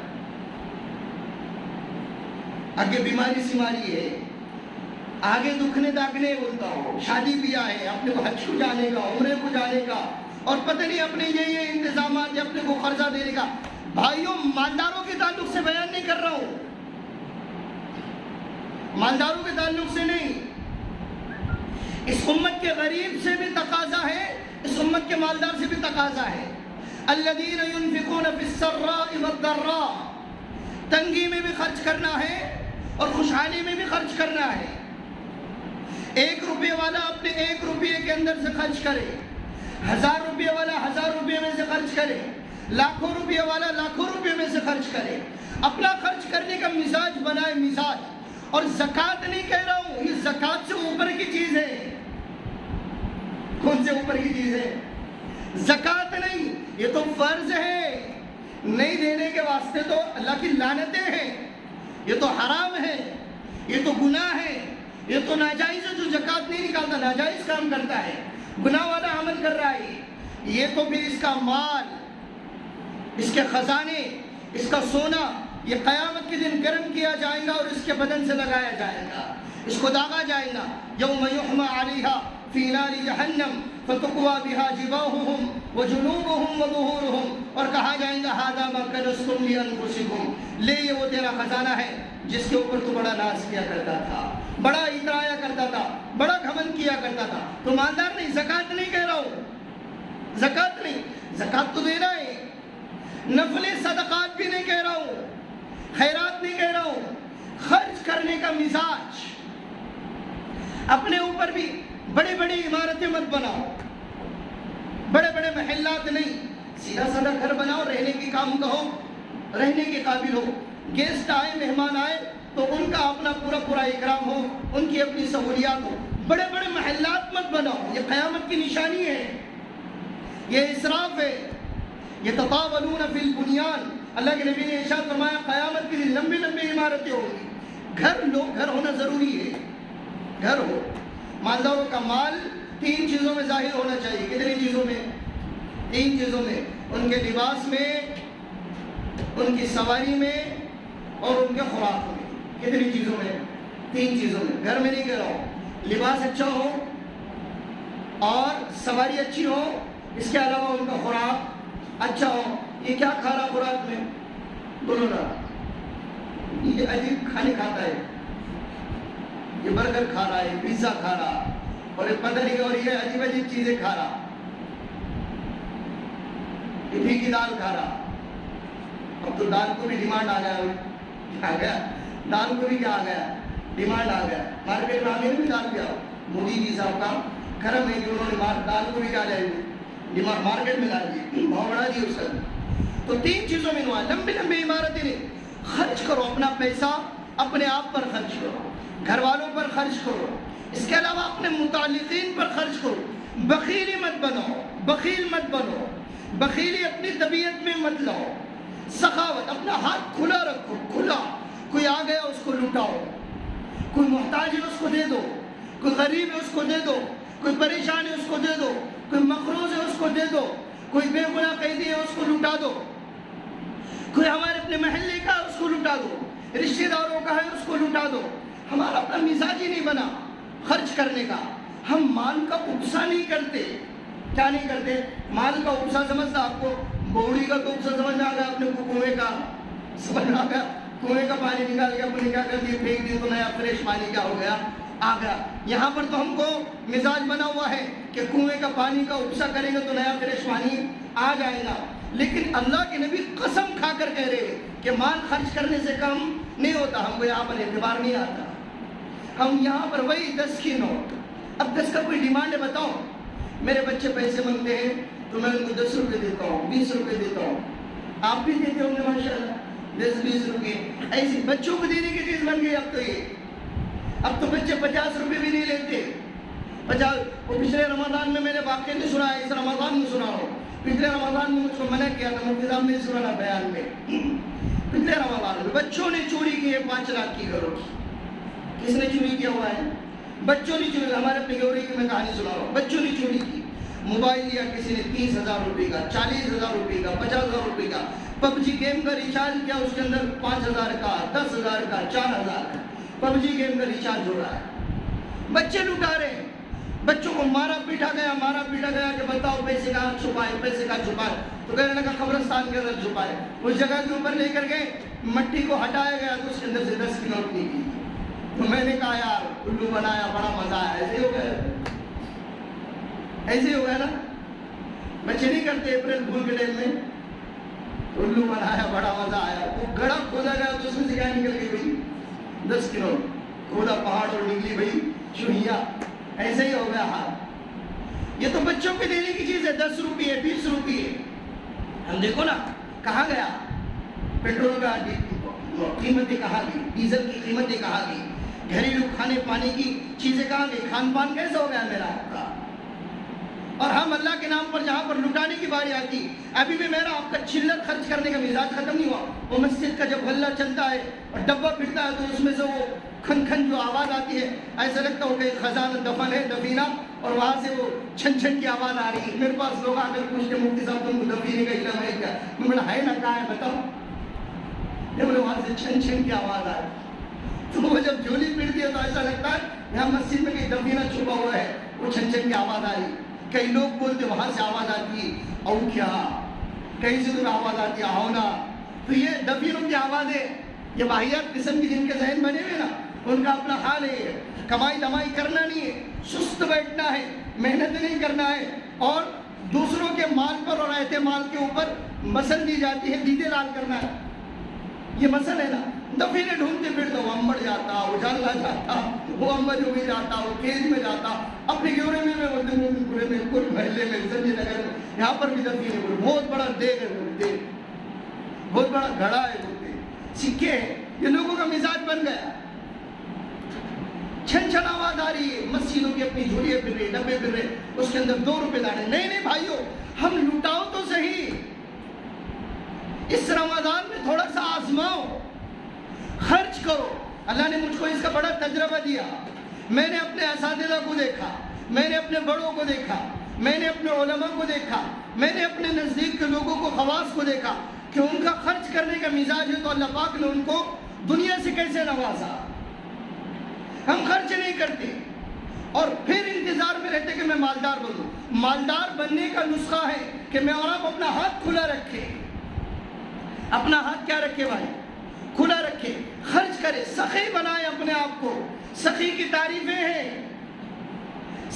آگے بیماری سیماری ہے، آگے دکھنے داکھنے بولتا ہو، شادی بیاہ ہے، اپنے کو حج کو جانے کا، عمرے کو جانے کا، اور پتہ نہیں اپنے یہ انتظامات اپنے کو قرضہ دینے کا۔ بھائیوں مالداروں کے تعلق سے بیان نہیں کر رہا ہوں، مالداروں کے تعلق سے نہیں، اس امت کے غریب سے بھی تقاضا ہے، اس امت کے مالدار سے بھی تقاضا ہے۔ الذین ينفقون فی السراء والضراء، تنگی میں بھی خرچ کرنا ہے اور خوشحالی میں بھی خرچ کرنا ہے۔ 1 روپے والا اپنے 1 روپے کے اندر سے خرچ کرے، 1000 روپے والا 1000 روپے میں سے خرچ کرے، لاکھوں روپے والا لاکھوں روپے میں سے خرچ کرے، اپنا خرچ کرنے کا مزاج بنائے، مزاج۔ اور زکوٰۃ نہیں کہہ رہا ہوں، یہ زکوٰۃ سے اوپر کی چیز ہے۔ کون سے اوپر کی چیز ہے؟ زکوٰۃ نہیں، یہ تو فرض ہے، نہیں دینے کے واسطے تو اللہ کی لعنتیں ہیں، یہ تو حرام ہے، یہ تو گناہ ہے، یہ تو ناجائز ہے۔ جو زکوٰۃ نہیں نکالتا ناجائز کام کرتا ہے، گناہ والا عمل کر رہا ہے۔ یہ تو پھر اس کا مال، اس کے خزانے، اس کا سونا، یہ قیامت کے دن گرم کیا جائے گا اور اس کے بدن سے لگایا جائے گا، اس کو داغا جائے گا۔ یوم یحمى علیہا فی نار جہنم فتقوی بہا جباہہم وجنوبہم وظہورہم، اور کہا جائے گا ھذا ما کنزتم لانفسکم، لے یہ وہ تیرا خزانہ ہے جس کے اوپر تو بڑا ناز کیا کرتا تھا، بڑا اترایا کرتا تھا، بڑا گھمنڈ کیا کرتا تھا۔ تو مالدار نہیں، زکوٰۃ نہیں کہہ رہا ہوں، زکوٰۃ نہیں، زکوٰۃ تو دینا ہے، نفل صدقات بھی نہیں کہہ رہا ہوں، خیرات نہیں کہہ رہا ہوں، خرچ کرنے کا مزاج۔ اپنے اوپر بھی بڑی بڑی عمارتیں مت بناؤ، بڑے بڑے محلات نہیں، سیدھا سادہ گھر بناؤ، رہنے کی کام کہو، رہنے کے قابل ہو، گیسٹ آئے، مہمان آئے تو ان کا اپنا پورا اکرام ہو، ان کی اپنی سہولیات ہو۔ بڑے بڑے محلات مت بناؤ، یہ قیامت کی نشانی ہے، یہ اسراف ہے۔ یہ تطاولون فی البنیان، اللہ کے نبی نے ارشاد فرمایا قیامت کے لیے لمبی لمبی عمارتیں ہوں گی۔ گھر ہونا ضروری ہے، گھر ہو۔ مالداروں کا مال 3 چیزوں میں ظاہر ہونا چاہیے۔ کتنی چیزوں میں؟ 3 چیزوں میں، ان کے لباس میں، ان کی سواری میں اور ان کے خوراک میں۔ کتنی چیزوں میں؟ 3 چیزوں میں۔ گھر میں نہیں کہہ رہا ہوں، لباس اچھا ہو اور سواری اچھی ہو، اس کے علاوہ ان کا خوراک اچھا ہو۔ یہ کیا کھا رہا خوراک میں؟ بولو نا، یہ عجیب کھانے کھاتا ہے، یہ برگر کھا رہا ہے، پیزا کھا رہا، اور یہ پتہ نہیں، اور یہ عجیب عجیب چیزیں کھا رہا، یہ پھی کی دال کھا رہا۔ اب تو دال کو بھی ڈیمانڈ آ گیا، دال کو بھی کیا آ گیا؟ ڈیمانڈ آ گیا۔ مارکیٹ میں آگے بھی دال پہ آؤ، مودی جی صاحب کا کرم ہے کہ انہوں نے دال کو بھی کیا جائے گی، مارکیٹ میں ڈال دی، بہت بڑا دی اس کا۔ تو 3 چیزوں میں نوع، لمبی لمبی عمارتیں نہیں، خرچ کرو اپنا پیسہ، اپنے آپ پر خرچ کرو، گھر والوں پر خرچ کرو، اس کے علاوہ اپنے متعلقین پر خرچ کرو۔ بخیلی مت بنو، بخیل مت بنو، بخیلی اپنی طبیعت میں مت لاؤ۔ سخاوت، اپنا ہاتھ کھلا رکھو، کھلا، کوئی آ گیا اس کو لٹاؤ، کوئی محتاج ہے اس کو دے دو، کوئی غریب ہے اس کو دے دو، کوئی پریشان ہے اس کو دے دو، کوئی مقروض ہے اس کو دے دو، کوئی بے گناہ قیدی ہے اس کو لٹا دو، کوئی ہمارے اپنے محلے کا ہے اس کو لٹا دو، رشتہ داروں کا ہے اس کو لٹا دو۔ ہمارا اپنا مزاج ہی نہیں بنا خرچ کرنے کا، ہم مال کا اپسا نہیں کرتے۔ کیا نہیں کرتے؟ مال کا اپسا سمجھتا آپ کو؟ بوڑی کا تو اپسا سمجھ آ گیا اپنے کو، کنویں کا سمجھ آ گیا، کنویں کا پانی نکال کے اپنے کیا کر دیا، پھینک دیا تو نیا فریش پانی کیا ہو گیا، آ گیا۔ یہاں پر تو ہم کو مزاج بنا ہوا ہے کہ کنویں کا پانی کا اپسا کریں گے تو نیا فریش پانی آ جائے گا، لیکن اللہ کے نبی قسم کھا کر کہہ رہے ہیں کہ مال خرچ کرنے سے کم نہیں ہوتا۔ ہم کو یہاں پر اعتبار نہیں آتا، ہم یہاں پر وہی 10 کی نوٹ، اب 10 کا کوئی ڈیمانڈ ہے بتاؤ؟ میرے بچے پیسے مانگتے ہیں تو میں ان کو 10 روپے دیتا ہوں، 20 روپے دیتا ہوں، آپ بھی دیتے ہوں گے ماشاءاللہ 10-20 روپے۔ ایسی بچوں کو دینے کی چیز بن گئی اب تو یہ، اب تو بچے 50 روپے بھی نہیں لیتے۔ 50 وہ پچھلے رمضان میں نے واقعہ نہیں سنا ہے، اس رمضان میں سنا ہو، پچھلے رمضان میں مجھ کو منع کیا تھا، مفتی صاحب نے سنا بیان میں، پچھلے رمضان میں بچوں نے چوری کی ہے 5 لاکھ کی گھروں کی۔ کس نے چوری کیا ہوا ہے؟ بچوں نے چوری، ہمارے اپنے گوری کی میں کہانی سنا رہا ہوں، بچوں نے چوری کی۔ موبائل لیا کسی نے 30,000 روپے کا، 40,000 روپے کا، 50,000 روپے کا، پب جی گیم کا ریچارج کیا، اس کے اندر 5,000 کا، 10,000 کا، 4,000 کا پب جی گیم کا ریچارج ہو رہا ہے۔ بچے لٹا رہے ہیں، بچوں کو مارا پیٹا گیا کہ بتاؤ پیسے کہاں چھپائے، پیسے کہاں چھپائے، تو کہنے لگا قبرستان کے اندر چھپائے۔ اس جگہ کے اوپر لے کر گئے، مٹی کو ہٹایا گیا تو اس کے اندر سے 10 کی نوٹ نکلی۔ تو میں نے کہا یار الو بنایا، بڑا مزہ آیا۔ ایسے ہو گیا، ایسے ہو گیا نا، بچے نہیں کرتے اپریل پھول کے ٹائم میں، الو بنایا، بڑا مزہ آیا۔ وہ گڑھا کھودا گیا تو اس میں سے کیا نکل گئی بھائی؟ 10 کی نوٹ کھودا پہاڑ اور نکلی بھائی چوہیا۔ ایسے ہی ہو گیا حال۔ یہ تو بچوں کے دینے کی چیز ہے، 10 روپے 20 روپے ہم دیکھو نا کہاں گیا پیٹرول کا قیمتیں کہاں گئی, ڈیزل کی قیمتیں کہاں گئی, گھریلو کھانے پانے کی چیزیں کہاں گئی, کھان پان کیسے ہو گیا میرا آپ کا. اور ہم اللہ کے نام پر جہاں پر لٹانے کی باری آتی, ابھی بھی میرا آپ کا چلر خرچ کرنے کا مزاج ختم نہیں ہوا. وہ مسجد کا جب غلہ چلتا ہے اور ڈبہ پھرتا ہے تو اس میں سے وہ کھن کھن جو آواز آتی ہے, ایسا لگتا ہو کہ خزانہ دفن ہے دفینہ, اور وہاں سے وہ چھن چھن کی آواز آ رہی ہے. میرے پاس لوگ آ کر پوچھتے مفتی صاحب تم کو دفینے کا علم ہے کیا؟ میں بولا ہے نا, کہاں ہے بتاؤ. یہ بولے وہاں سے چھن چھن کی آواز آ رہی. تو وہ جب جھولی پھرتی ہے تو ایسا لگتا ہے یہاں مسجد میں کہیں دفینہ چھپا ہوا ہے, وہ چھن چھن کی آواز آ رہی. کئی لوگ بولتے وہاں سے آواز آتی ہے او کیا, کہیں سے تو آواز آتی ہے آؤ نا. تو یہ دفینوں کی آوازیں, یہ واحیات قسم کی جن کے ذہن بنے ہوئے نا, ان کا اپنا حال ہے. کمائی دمائی کرنا نہیں ہے, سست بیٹھنا ہے, محنت نہیں کرنا ہے, اور دوسروں کے مال پر اور اعتماد کے اوپر مسل دی جاتی ہے, دیدے لال کرنا ہے. یہ مسل ہے نا. دفینے ڈھونڈتے پھرتے وہ امبڑ جاتا, اجالا جاتا, وہ امبر جو بھی جاتا, وہ کیج میں جاتا, اپنے گیورے میں پورے میں کل محلے میں سنجے نگر میں یہاں پر بھی دفینے. بہت بڑا دیگ ہے, دیگ بہت بڑا گھڑا ہے, بولتے سکے ہیں. یہ لوگوں کا مزاج بن گیا. چھن چھن آواز آ رہی ہے, مسجدوں کی اپنی جھولیاں پھر رہے, ڈبے پھر رہے, اس کے اندر 2 روپے ڈالے. نہیں نہیں بھائیو, ہم لٹاؤ تو صحیح, اس رمضان میں تھوڑا سا آزماؤ, خرچ کرو. اللہ نے مجھ کو اس کا بڑا تجربہ دیا. میں نے اپنے اساتذہ کو دیکھا, میں نے اپنے بڑوں کو دیکھا, میں نے اپنے علماء کو دیکھا, میں نے اپنے نزدیک کے لوگوں کو خواص کو دیکھا کہ ان کا خرچ کرنے کا مزاج ہے, تو اللہ پاک نے ان کو دنیا سے کیسے نوازا. ہم خرچ نہیں کرتے اور پھر انتظار میں رہتے کہ میں مالدار بنوں. مالدار بننے کا نسخہ ہے کہ میں اور آپ اپنا ہاتھ کھلا رکھے. اپنا ہاتھ کیا رکھے بھائی؟ کھلا رکھے, خرچ کرے, سخی بنائے اپنے آپ کو. سخی کی تعریفیں ہیں,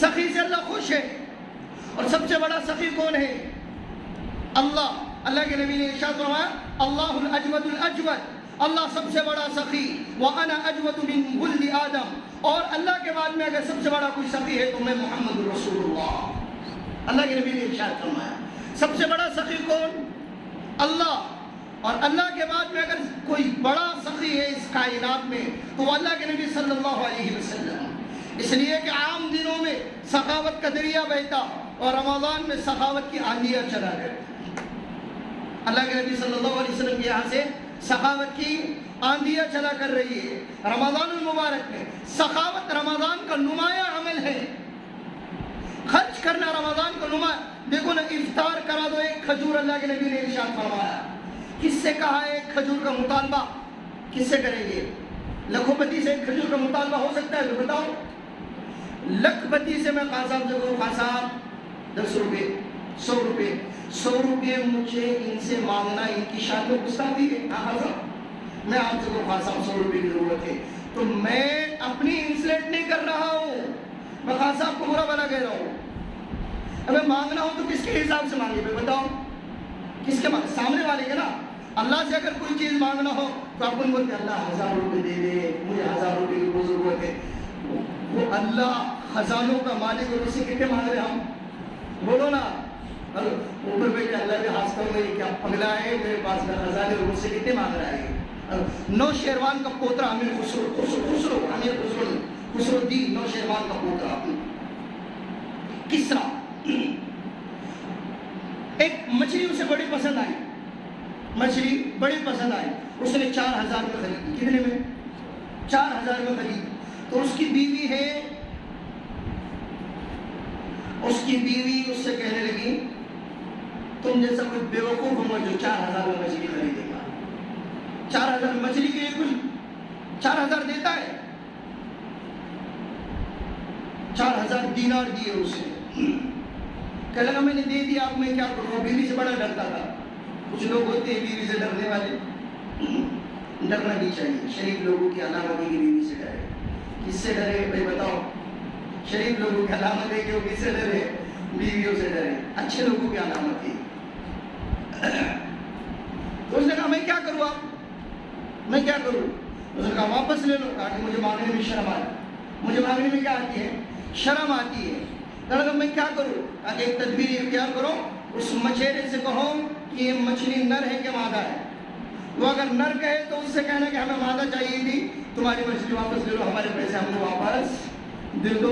سخی سے اللہ خوش ہے. اور سب سے بڑا سخی کون ہے؟ اللہ. اللہ کے نبی نے ارشاد فرمایا اللہ الاجود الاجود, اللہ سب سے بڑا سخی. وَأَنَا أَجْوَدُ مِنْ وُلْدِ آدم, اور اللہ کے بعد میں اگر سب سے بڑا کوئی سخی ہے تو میں محمد رسول اللہ. اللہ کے نبی نے ارشاد فرمایا سب سے بڑا سخی کون؟ اللہ. اور اللہ کے بعد میں اگر کوئی بڑا سخی ہے اس کائنات میں تو وہ اللہ کے نبی صلی اللہ علیہ وسلم. اس لیے کہ عام دنوں میں سخاوت کا دریا بہتا اور رمضان میں سخاوت کی آندیاں چلا کرتی. اللہ کے نبی صلی اللہ علیہ وسلم کے یہاں سے سخاوت کی آندیاں چلا کر رہی ہے. رمضان المبارک میں سخاوت رمضان کا نمایاں عمل ہے. خرچ کرنا رمضان کا نمایاں. دیکھو نا, افطار کرا دو 1 کھجور, اللہ کے نبی نے ارشاد فرمایا. کس سے کہا ہے 1 کھجور کا مطالبہ؟ کس سے کریں گے؟ لکھوں پتی سے 1 کھجور کا مطالبہ ہو سکتا ہے؟ تو بتاؤ. لکھ پتی سے میں خان صاحب سے کہوں, خان صاحب 10 روپے, 100 روپے, 100 روپے مجھے ان سے مانگنا ان کی شان میں گستاخی ہے. ہاں صاحب, میں آپ سے کہوں خان صاحب 100 روپے کی ضرورت ہے, تو میں اپنی انسلیٹ نہیں کر رہا ہوں, میں خان صاحب کو برا بھلا کہہ رہا ہوں. اگر مانگنا ہو تو کس کے حساب سے مانگے بھائی بتاؤ؟ کس کے سامنے والے کے نا. اللہ سے اگر کوئی چیز مانگنا ہو تو اپن بولتے اللہ 1000 روپے دے دے, مجھے 1000 روپے کی وہ ضرورت ہے. وہ اللہ خزانوں کا مالک اور اسے کتنے مانگ رہے ہم؟ بولو نا. اوپر بیٹھے اللہ کے ہاتھ کر رہے کیا پگلا ہے, میرے پاس کا خزانے اور مجھ سے کتنے مانگ رہا ہے. نو شیروان کا پوترا امیر خسرو الدین نو شیروان کا پوترا کسرا, ایک مچھلی اسے بڑی پسند آئی, مچھلی بڑی پسند آئی, اس نے 4000 میں خریدی. کتنے میں؟ 4000 میں خریدی. تو اس کی بیوی ہے, اس کی بیوی اس سے کہنے لگی تم جیسا کوئی بیوقوف ہوں جو 4000 میں مچھلی خریدے گا. 4000 مچھلی کے لیے کچھ 4000 دیتا ہے. 4000 دینار دیے اسے. کہنے لگا میں نے دے دیا, اب میں کیا کروں؟ بیوی سے بڑا ڈرتا تھا. کچھ لوگ ہوتے ہیں بیوی سے ڈرنے والے, ڈرنا نہیں چاہیے. شریف لوگوں کی علامت ہے کہ بیوی سے ڈرے. کس سے ڈرے بھائی بتاؤ؟ شریف لوگوں کی علامت ہے کہ وہ کس سے ڈرے؟ بیویوں سے ڈرے. اچھے لوگوں کی علامت ہے. تو اس نے کہا میں کیا کروں, آپ میں کیا کروں؟ اس نے کہا واپس لے لو. کہا کہ مجھے مانگنے میں شرم آتی. مجھے مانگنے میں کیا آتی ہے؟ شرم آتی ہے. کہا میں کیا کروں؟ کہ ایک تدبیر اختیار کرو, اس مچھیرے سے کہو کہ یہ مچھلی نر ہے کہ مادہ ہے. وہ اگر نر کہے تو اس سے کہنا کہ ہمیں مادہ چاہیے تھی, تمہاری مچھلی واپس دے دو, ہمارے پیسے ہم کو واپس دے دو,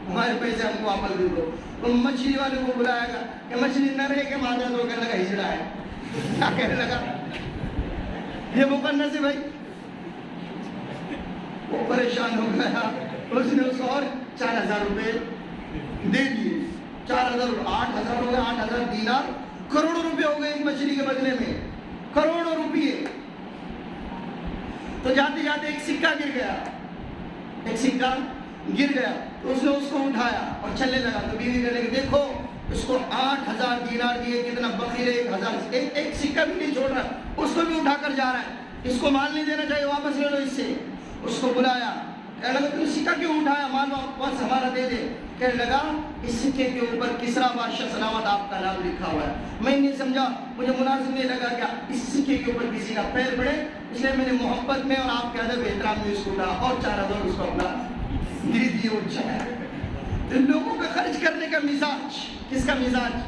ہمارے پیسے ہم کو واپس دے دو. تو مچھلی والے کو بلایا گا کہ مچھلی نر ہے کہ مادہ, تو کہنے لگا ہجڑا ہے. کیا کہنے لگا, یہ مقنص ہے بھائی. وہ پریشان ہو گیا, اس نے اس کو اور 4,000 روپے دے دیے. 4,000 8,000 ہو گئے, 8,000 دینار, کروڑوں روپے ہو گئے ایک مچھلی کے بدلے میں, کروڑوں روپے. تو جاتے جاتے ایک سکہ گر گیا, ایک سکہ گر گیا. تو اس نے اس کو اٹھایا اور چلنے لگا. تو بیوی کہنے لگی دیکھو اس کو 8,000 دینار دیے, کتنا بخیل ہے, 1,000 ایک سکہ بھی نہیں چھوڑ رہا, اس کو بھی اٹھا کر جا رہا ہے. اس کو مال نہیں دینا چاہیے, واپس لے لو اس سے. اس کو بلایا, کہنے لگا تم سکہ کیوں اٹھایا, مال واپس ہمارا دے دے. کہنے لگا اس سکے کے اوپر کسرا بادشاہ سلامت آپ کا نام لکھا ہوا ہے. میں نہیں سمجھا, مجھے مناسب نہیں لگا کہ اس سکے کے اوپر کسی کا پیر پڑے, اس لیے میں نے محبت میں اور آپ کے ادب احترام میں اس کو اٹھا اور 4,000 اس کو اپنا دے دیے اور چلا. تو لوگوں کا خرچ کرنے کا مزاج, کس کا مزاج,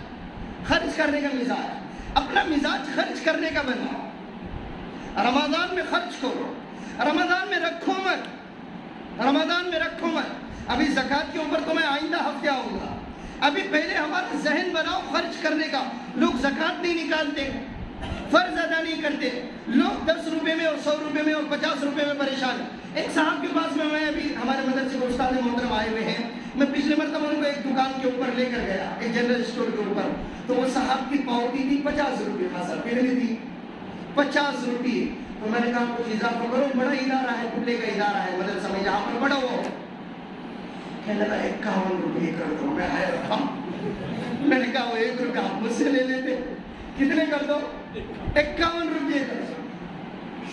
خرچ کرنے کا مزاج, اپنا مزاج خرچ کرنے کا بناؤ. رمضان میں خرچ کرو, رمضان میں رکھو مت, رمضان میں رکھو مت. ابھی زکوٰۃ کے اوپر تو میں آئندہ ہفتے آؤں گا. ابھی پہلے ہمارا ذہن بناؤ خرچ کرنے کا. لوگ زکوٰۃ نہیں نکالتے, فرض ادا نہیں کرتے, لوگ 10 روپے میں اور 100 روپے میں اور 50 روپے میں پریشان. ایک صاحب کے پاس میں ابھی ہمارے مدرسے کے استاد محترم آئے ہوئے ہیں, میں پچھلے مرتبہ ان کو ایک دکان کے اوپر لے کر گیا, ایک جنرل اسٹور کے اوپر. تو وہ صاحب کی پاؤتی تھی 50 روپے, خاصا پہلے تھی 50 روپے. تو میں نے کہا کچھ اضافہ کرو, بڑا ادارہ ہے, کھلے کا ادارہ ہے مدرسہ میں, جہاں پر بڑا ہو. کہنے لگا 51 روپے کر دو. میں آیا رکھا, میں نے کہا وہ 1 روپے آپ مجھ سے لے لیتے, کتنے کر دو, 51 روپے کر دو.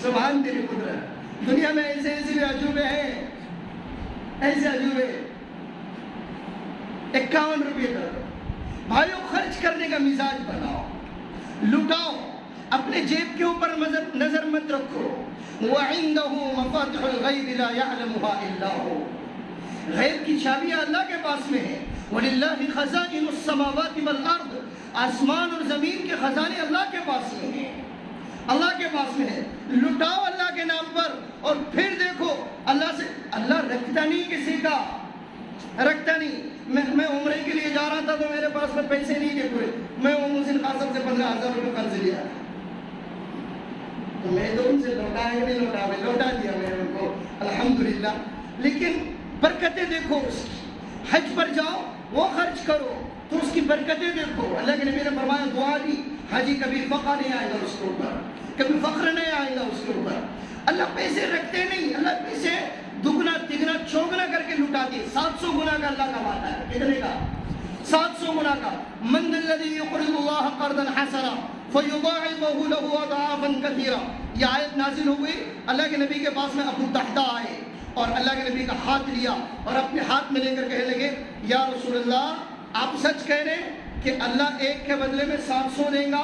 سبحان تیری قدرت. دنیا میں ایسے ایسے بھی عجوبے ہیں, ایسے عجوبے. 51 روپے کر دو. بھائیو خرچ کرنے کا مزاج بناؤ, لٹاؤ, اپنے جیب کے اوپر نظر مت رکھو. وَعِنْدَهُ مَفَاتِحُ الْغَيْبِ لَا يَعْلَمُهَا إِلَّا هُوَ. غیب کی چابیاں اللہ کے پاس میں ہیں. وَلِلَّهِ خَزَائِنُ السَّمَاوَاتِ وَالْأَرْضِ. آسمان اور زمین کے خزانے اللہ کے پاس میں ہیں, اللہ کے پاس میں ہے. لٹاؤ اللہ کے نام پر, اور پھر دیکھو اللہ سے, اللہ رکھتا نہیں کسی کا, رکھتا نہیں. میں عمرے کے لیے جا رہا تھا تو میرے پاس میں پیسے نہیں تھے پورے. میں وہ محسن قاسم سے 15,000 روپے قرض لیا تھا, تو میں تو ان سے لوٹایا نہیں, لوٹا دیا میں نے ان کو الحمدللہ. لیکن برکتیں دیکھو اس کی. حج پر جاؤ, وہ خرچ کرو تو اس کی برکتیں دیکھو. اللہ کے نبی نے فرمایا دعا دی, حاجی کبھی فقر نہیں آئے گا اس کے اوپر, کبھی فخر نہیں آئے گا اس کے اوپر. اللہ پیسے رکھتے نہیں, اللہ پیسے دگنا تگنا چوگنا کر کے لٹا دیے. 700 گنا کا اللہ کماتا ہے. کتنے کا, 700 گنا کا. من ذا الذی یقرض اللہ قرضا حسنا فیضاعفہ لہ اضعافا کثیرا. یہ آیت نازل ہو گئی, اللہ کے نبی کے پاس میں ابو الدحداء آئے اور اللہ کے نبی کا ہاتھ لیا اور اپنے ہاتھ میں لے کر کہنے لگے یا رسول اللہ, آپ سچ کہہ رہے ہیں کہ اللہ ایک کے بدلے میں 700 دیں گا؟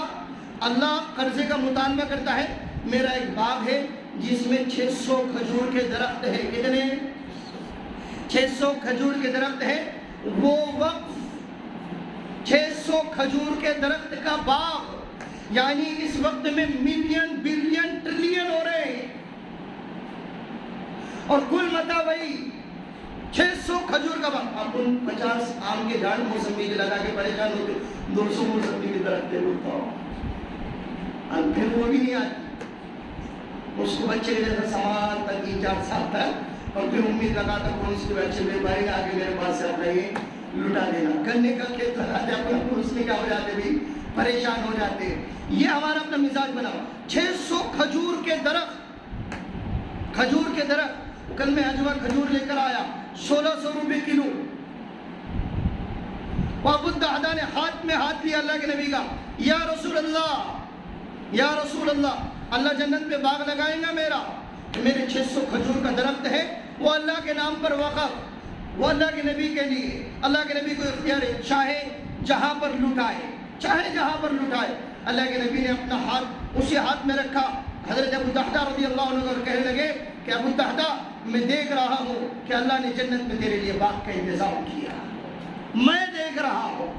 اللہ قرضے کا مطالبہ کرتا ہے. میرا ایک باغ ہے جس میں 600 کھجور کے درخت ہے. کتنے, 600 کھجور کے درخت ہے. وہ وقف 600 کھجور کے درخت کا باغ, یعنی اس وقت میں ملین بلین ٹریلین ہو رہے ہیں, اور کل متا وہی 600 کھجور کا باغ. آپ 50 آم کے جھاڑ موسمی کے لگا کے پریشان ہوتے, 200 موسمی کے درخت لوٹتا ہو, اور پھر وہ بھی نہیں آتی. اس کو بچے کے جیسا سامان تک 3-4 سال تک, اور پھر امید لگا تھا کون اس کے بچے میں پائے گا آگے میرے پاس سے اپنا یہ لٹا دینا. گنے کا کھیت لگاتے اپنا اس میں کیا ہو جاتے, بھی پریشان ہو جاتے. یہ ہمارا اپنا مزاج بناؤ. 600 کھجور کے درخت, کھجور کے درخت. کل میں اجوا کھجور لے کر آیا 1600 روپے کلو. ابو الدحداء نے ہاتھ میں ہاتھ لیا اللہ کے نبی کا, یا رسول اللہ, یا رسول اللہ, اللہ جنت میں باغ لگائیں گا میرا, میرے 600 کھجور کا درخت ہے, وہ اللہ کے نام پر وقف, وہ اللہ کے نبی کے لیے. اللہ کے نبی کو اختیار ہے, چاہے جہاں پر لٹائے, چاہے جہاں پر لٹائے. اللہ کے نبی نے اپنا ہاتھ اسی ہاتھ میں رکھا. حضرت ابو الدحداء رضی اللہ عنہ کو کہنے لگے کہ ابو الدحداء, میں دیکھ رہا ہوں کہ اللہ نے جنت میں تیرے لیے باغ کا انتظام کیا, میں دیکھ رہا ہوں.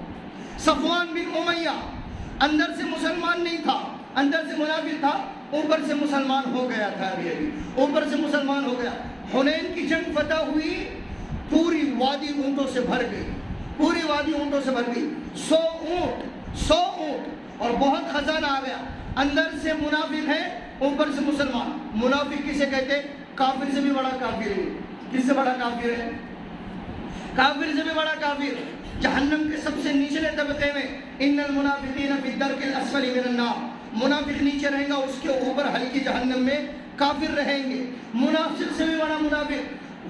صفوان بن امیہ اندر سے مسلمان نہیں تھا, اندر سے منافق تھا, اوپر سے مسلمان ہو گیا تھا. ابھی اوپر سے مسلمان ہو گیا. حنین کی جنگ فتح ہوئی, پوری وادی اونٹوں سے بھر گئی, پوری وادی اونٹوں سے بھر گئی. 100 اونٹ اور بہت خزانہ آ گیا. اندر سے منافق ہے, اوپر سے مسلمان. منافق کسے کہتے؟ کافر سے بھی بڑا کافر ہے. کس سے بڑا کافر ہے؟ کافر سے بھی بڑا کافر. جہنم کے سب سے نچلے طبقے میں, ان المنافقین فی الدرک الاسفل من النار, منافق نیچے رہیں گا, اس کے اوپر ہلکی جہنم میں کافر رہیں گے. منافق سے بھی بڑا منافق,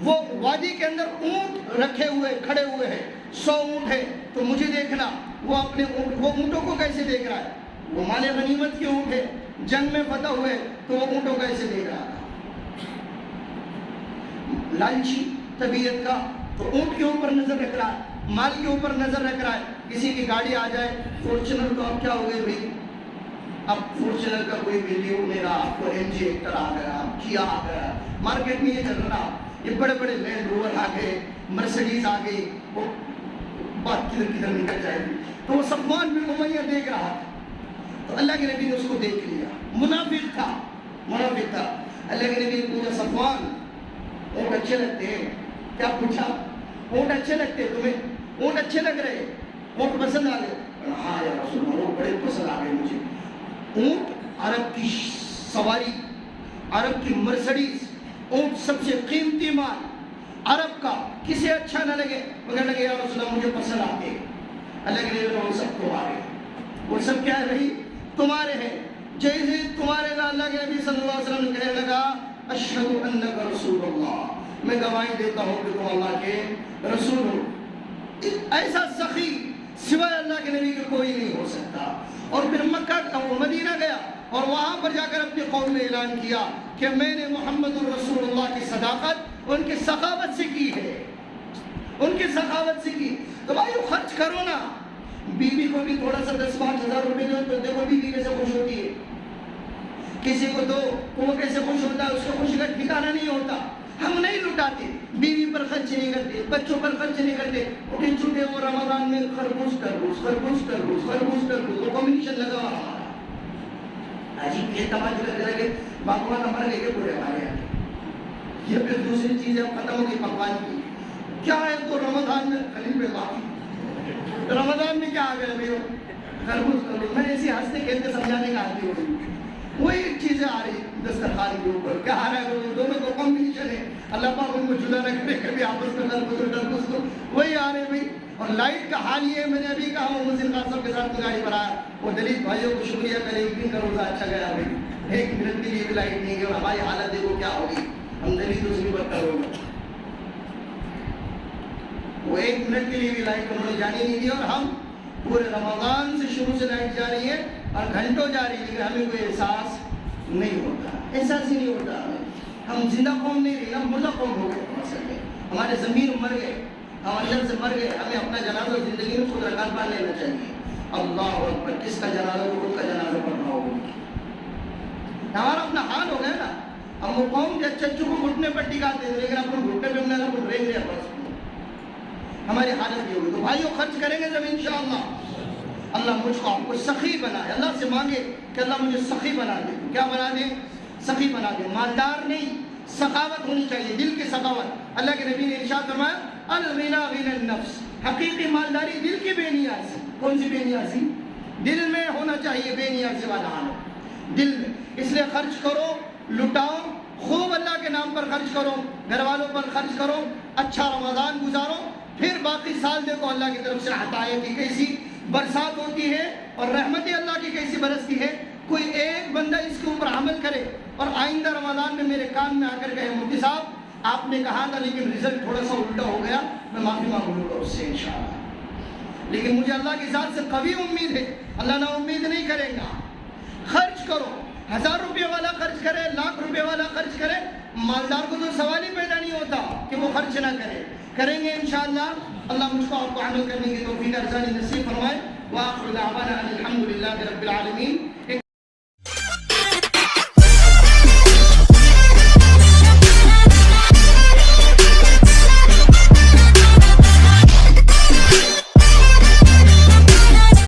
وہ وادی کے اندر اونٹ رکھے ہوئے کھڑے ہوئے ہیں, 100 اونٹ ہے. تو مجھے دیکھنا وہ اپنے وہ اونٹوں کو کیسے دیکھ رہا ہے. وہ مال غنیمت کے اونٹ ہے, جنگ میں فتح ہوئے, تو وہ اونٹوں کو کیسے دیکھ رہا تھا. لالچی طبیعت کا, تو اونٹ کے اوپر نظر رکھ رہا ہے, مال کے اوپر نظر رکھ رہا ہے. کسی کی گاڑی آ جائے, فارچونر کو اب کیا ہو گئے بھائی, اب فارچونر کا کوئی ویلیو نہیں رہا, آپ کو ایم جی ایکٹر آ گیا, کیا آ گیا. مارکیٹ میں یہ چل رہا, یہ بڑے بڑے لینڈ روور آ گئے, مرسڈیز آ گئی, وہ بات کدھر کدھر نکل جائے گی. تو وہ صفوان بن امیہ دیکھ رہا تھا, تو اللہ کے نبی نے اس کو دیکھ لیا. منافق تھا, منافق تھا. اللہ کے نبی نے پوچھا, صفوان اونٹ اچھے لگتے ہیں؟ کیا پوچھا؟ اونٹ اچھے لگتے ہیں تمہیں؟ اونٹ اچھے لگ رہے, اونٹ پسند آ گئے؟ ہاں یا رسول اللہ, وہ بڑے پسند آ گئے مجھے. اونٹ عرب کی سواری, عرب کی مرسڈیز, اونٹ سب سے قیمتی مال عرب کا, کسے اچھا نہ لگے مگر لگے یا رسول اللہ مجھے پسند آتے. اللہ کے لیے وہ سب تمہارے, وہ سب کیا رہی تمہارے ہیں. جیسے تمہارے کا اللہ کے نبی صلی اللہ علیہ وسلم کہنے لگا, اشہد انک رسول اللہ, میں گواہی دیتا ہوں کہ تم اللہ کے رسول ہو. ایسا سخی سوائے اللہ کے نبی کے کوئی نہیں ہو سکتا. اور پھر مکہ مدینہ گیا اور وہاں پر جا کر اپنی قوم میں اعلان کیا کہ میں نے محمد الرسول اللہ کی صداقت ان کی سخاوت سے کی ہے, ان کی سخاوت سے کی. تو بھائیو خرچ کرو نا, بیوی کو بھی تھوڑا سا 10-5 ہزار روپے دو, تو دیکھو بیوی کیسے خوش ہوتی ہے. کسی کو دو تو وہ کیسے خوش ہوتا ہے, اس کو خوشی کا ٹھکانا نہیں ہوتا. ہم نہیں لٹاتے, بیوی پر خرچ نہیں کرتے, بچوں پر خرچ نہیں کرتے. اٹھے چھوٹے وہ رمضان میں خربوز تربوز, خربوز تربوز, خربوز تربوز, وہ کمبینیشن لگا ہوا ہمارا. عجیب یہ تماج کر کے باغبان نمبر لے کے پورے ہمارے یہاں. یہ پھر دوسری چیزیں ختم ہو گئی پکوان کی. کیا ہے تو رمضان میں خلیل پہ معافی, رمضان میں کیا آ گیا بھائی, خربوز تربوز. میں ایسی ہنستے کھیلتے سمجھانے کا عادی ہو گئی. وہی چیزیں آ رہی دسترخوان کے اوپر, کیا آ رہا ہے, دونوں کو کمبینیشن ہے. اللہ پاک ان کو جدا نہ کرے, کبھی آپس میں تربوز کو وہی آ رہے بھائی. اور لائٹ کا حال یہ ہے, میں نے ابھی کہا وہ مزید خاص کے ساتھ گاڑی پر آیا, وہ دلیپ بھائیوں کو شکریہ کرے, ایک دن کا روزہ اچھا گیا بھائی, 1 منٹ کے لیے بھی لائٹ نہیں گئی. اور ہماری حالت دیکھو کیا ہوگی, ہم دلیپ سے بھی بدتر ہو گئے. وہ 1 منٹ کے لیے بھی لائٹ انہوں نے جانے نہیں دی, اور ہم پورے رمضان سے شروع سے لائٹ جا رہی ہے اور گھنٹوں جا رہی ہے, لیکن ہمیں کوئی احساس نہیں ہوتا, احساس ہی نہیں ہوتا ہمیں. ہم زندہ قوم نہیں رہے, ہم مردہ قوم ہو گئے. ہمارے ضمیر مر گئے, ہم اندر سے مر گئے. ہمیں اپنا جنازہ زندگی میں خود رکعت پڑھ لینا چاہیے. اللہ اکبر, کس کا جنازہ, خود کا جنازہ پڑھنا ہوگا. ہمارا اپنا حال ہو گیا نا. ہم وہ قوم کے چچو کو گھٹنے پر ٹکاتے ہیں, لیکن اپنے گھٹنے پہ ہم نے رینگ لیا بس. ہماری حالت یہ ہوگی. تو بھائیو خرچ کریں گے جب انشاءاللہ, اللہ مجھ کو آپ کو سخی بنائے. اللہ سے مانگے کہ اللہ مجھے سخی بنا دے. کیا بنا دے؟ سخی بنا دے. مالدار نہیں, سخاوت ہونی چاہیے, دل کی سخاوت. اللہ کے نبی نے ارشاد فرمایا, الغنا غنى النفس, حقیقی مالداری دل کی بے نیازی. کون سی بے نیازی؟ دل میں ہونا چاہیے بے نیازی والا حال, دل میں. اس لیے خرچ کرو, لٹاؤ, خوب اللہ کے نام پر خرچ کرو, گھر والوں پر خرچ کرو, اچھا رمضان گزارو. پھر باقی سال دیکھو اللہ کی طرف سے عطائیں کی کیسی برسات ہوتی ہے اور رحمت اللہ کی کیسی برستی ہے. کوئی ایک بندہ اس کے اوپر عمل کرے اور آئندہ رمضان میں میرے کان میں آ کر کہے, مفتی صاحب آپ نے کہا تھا لیکن رزلٹ تھوڑا سا الٹا ہو گیا, میں معافی مانگوں گا اس سے انشاءاللہ. لیکن مجھے اللہ کی ذات سے قوی امید ہے, اللہ نا امید نہیں کرے گا. خرچ کرو, 1000 روپے والا خرچ کرے, 1,00,000 روپے والا خرچ کرے, مالدار کو تو سوال ہی پیدا نہیں ہوتا کہ وہ خرچ نہ کرے. کریں گے انشاءاللہ. اللہ مجھ کو آپ کو عمل کرنے کی توفیق ارزانی نصیب فرمائے. وآخر دعوانا ان الحمد للہ رب العالمین.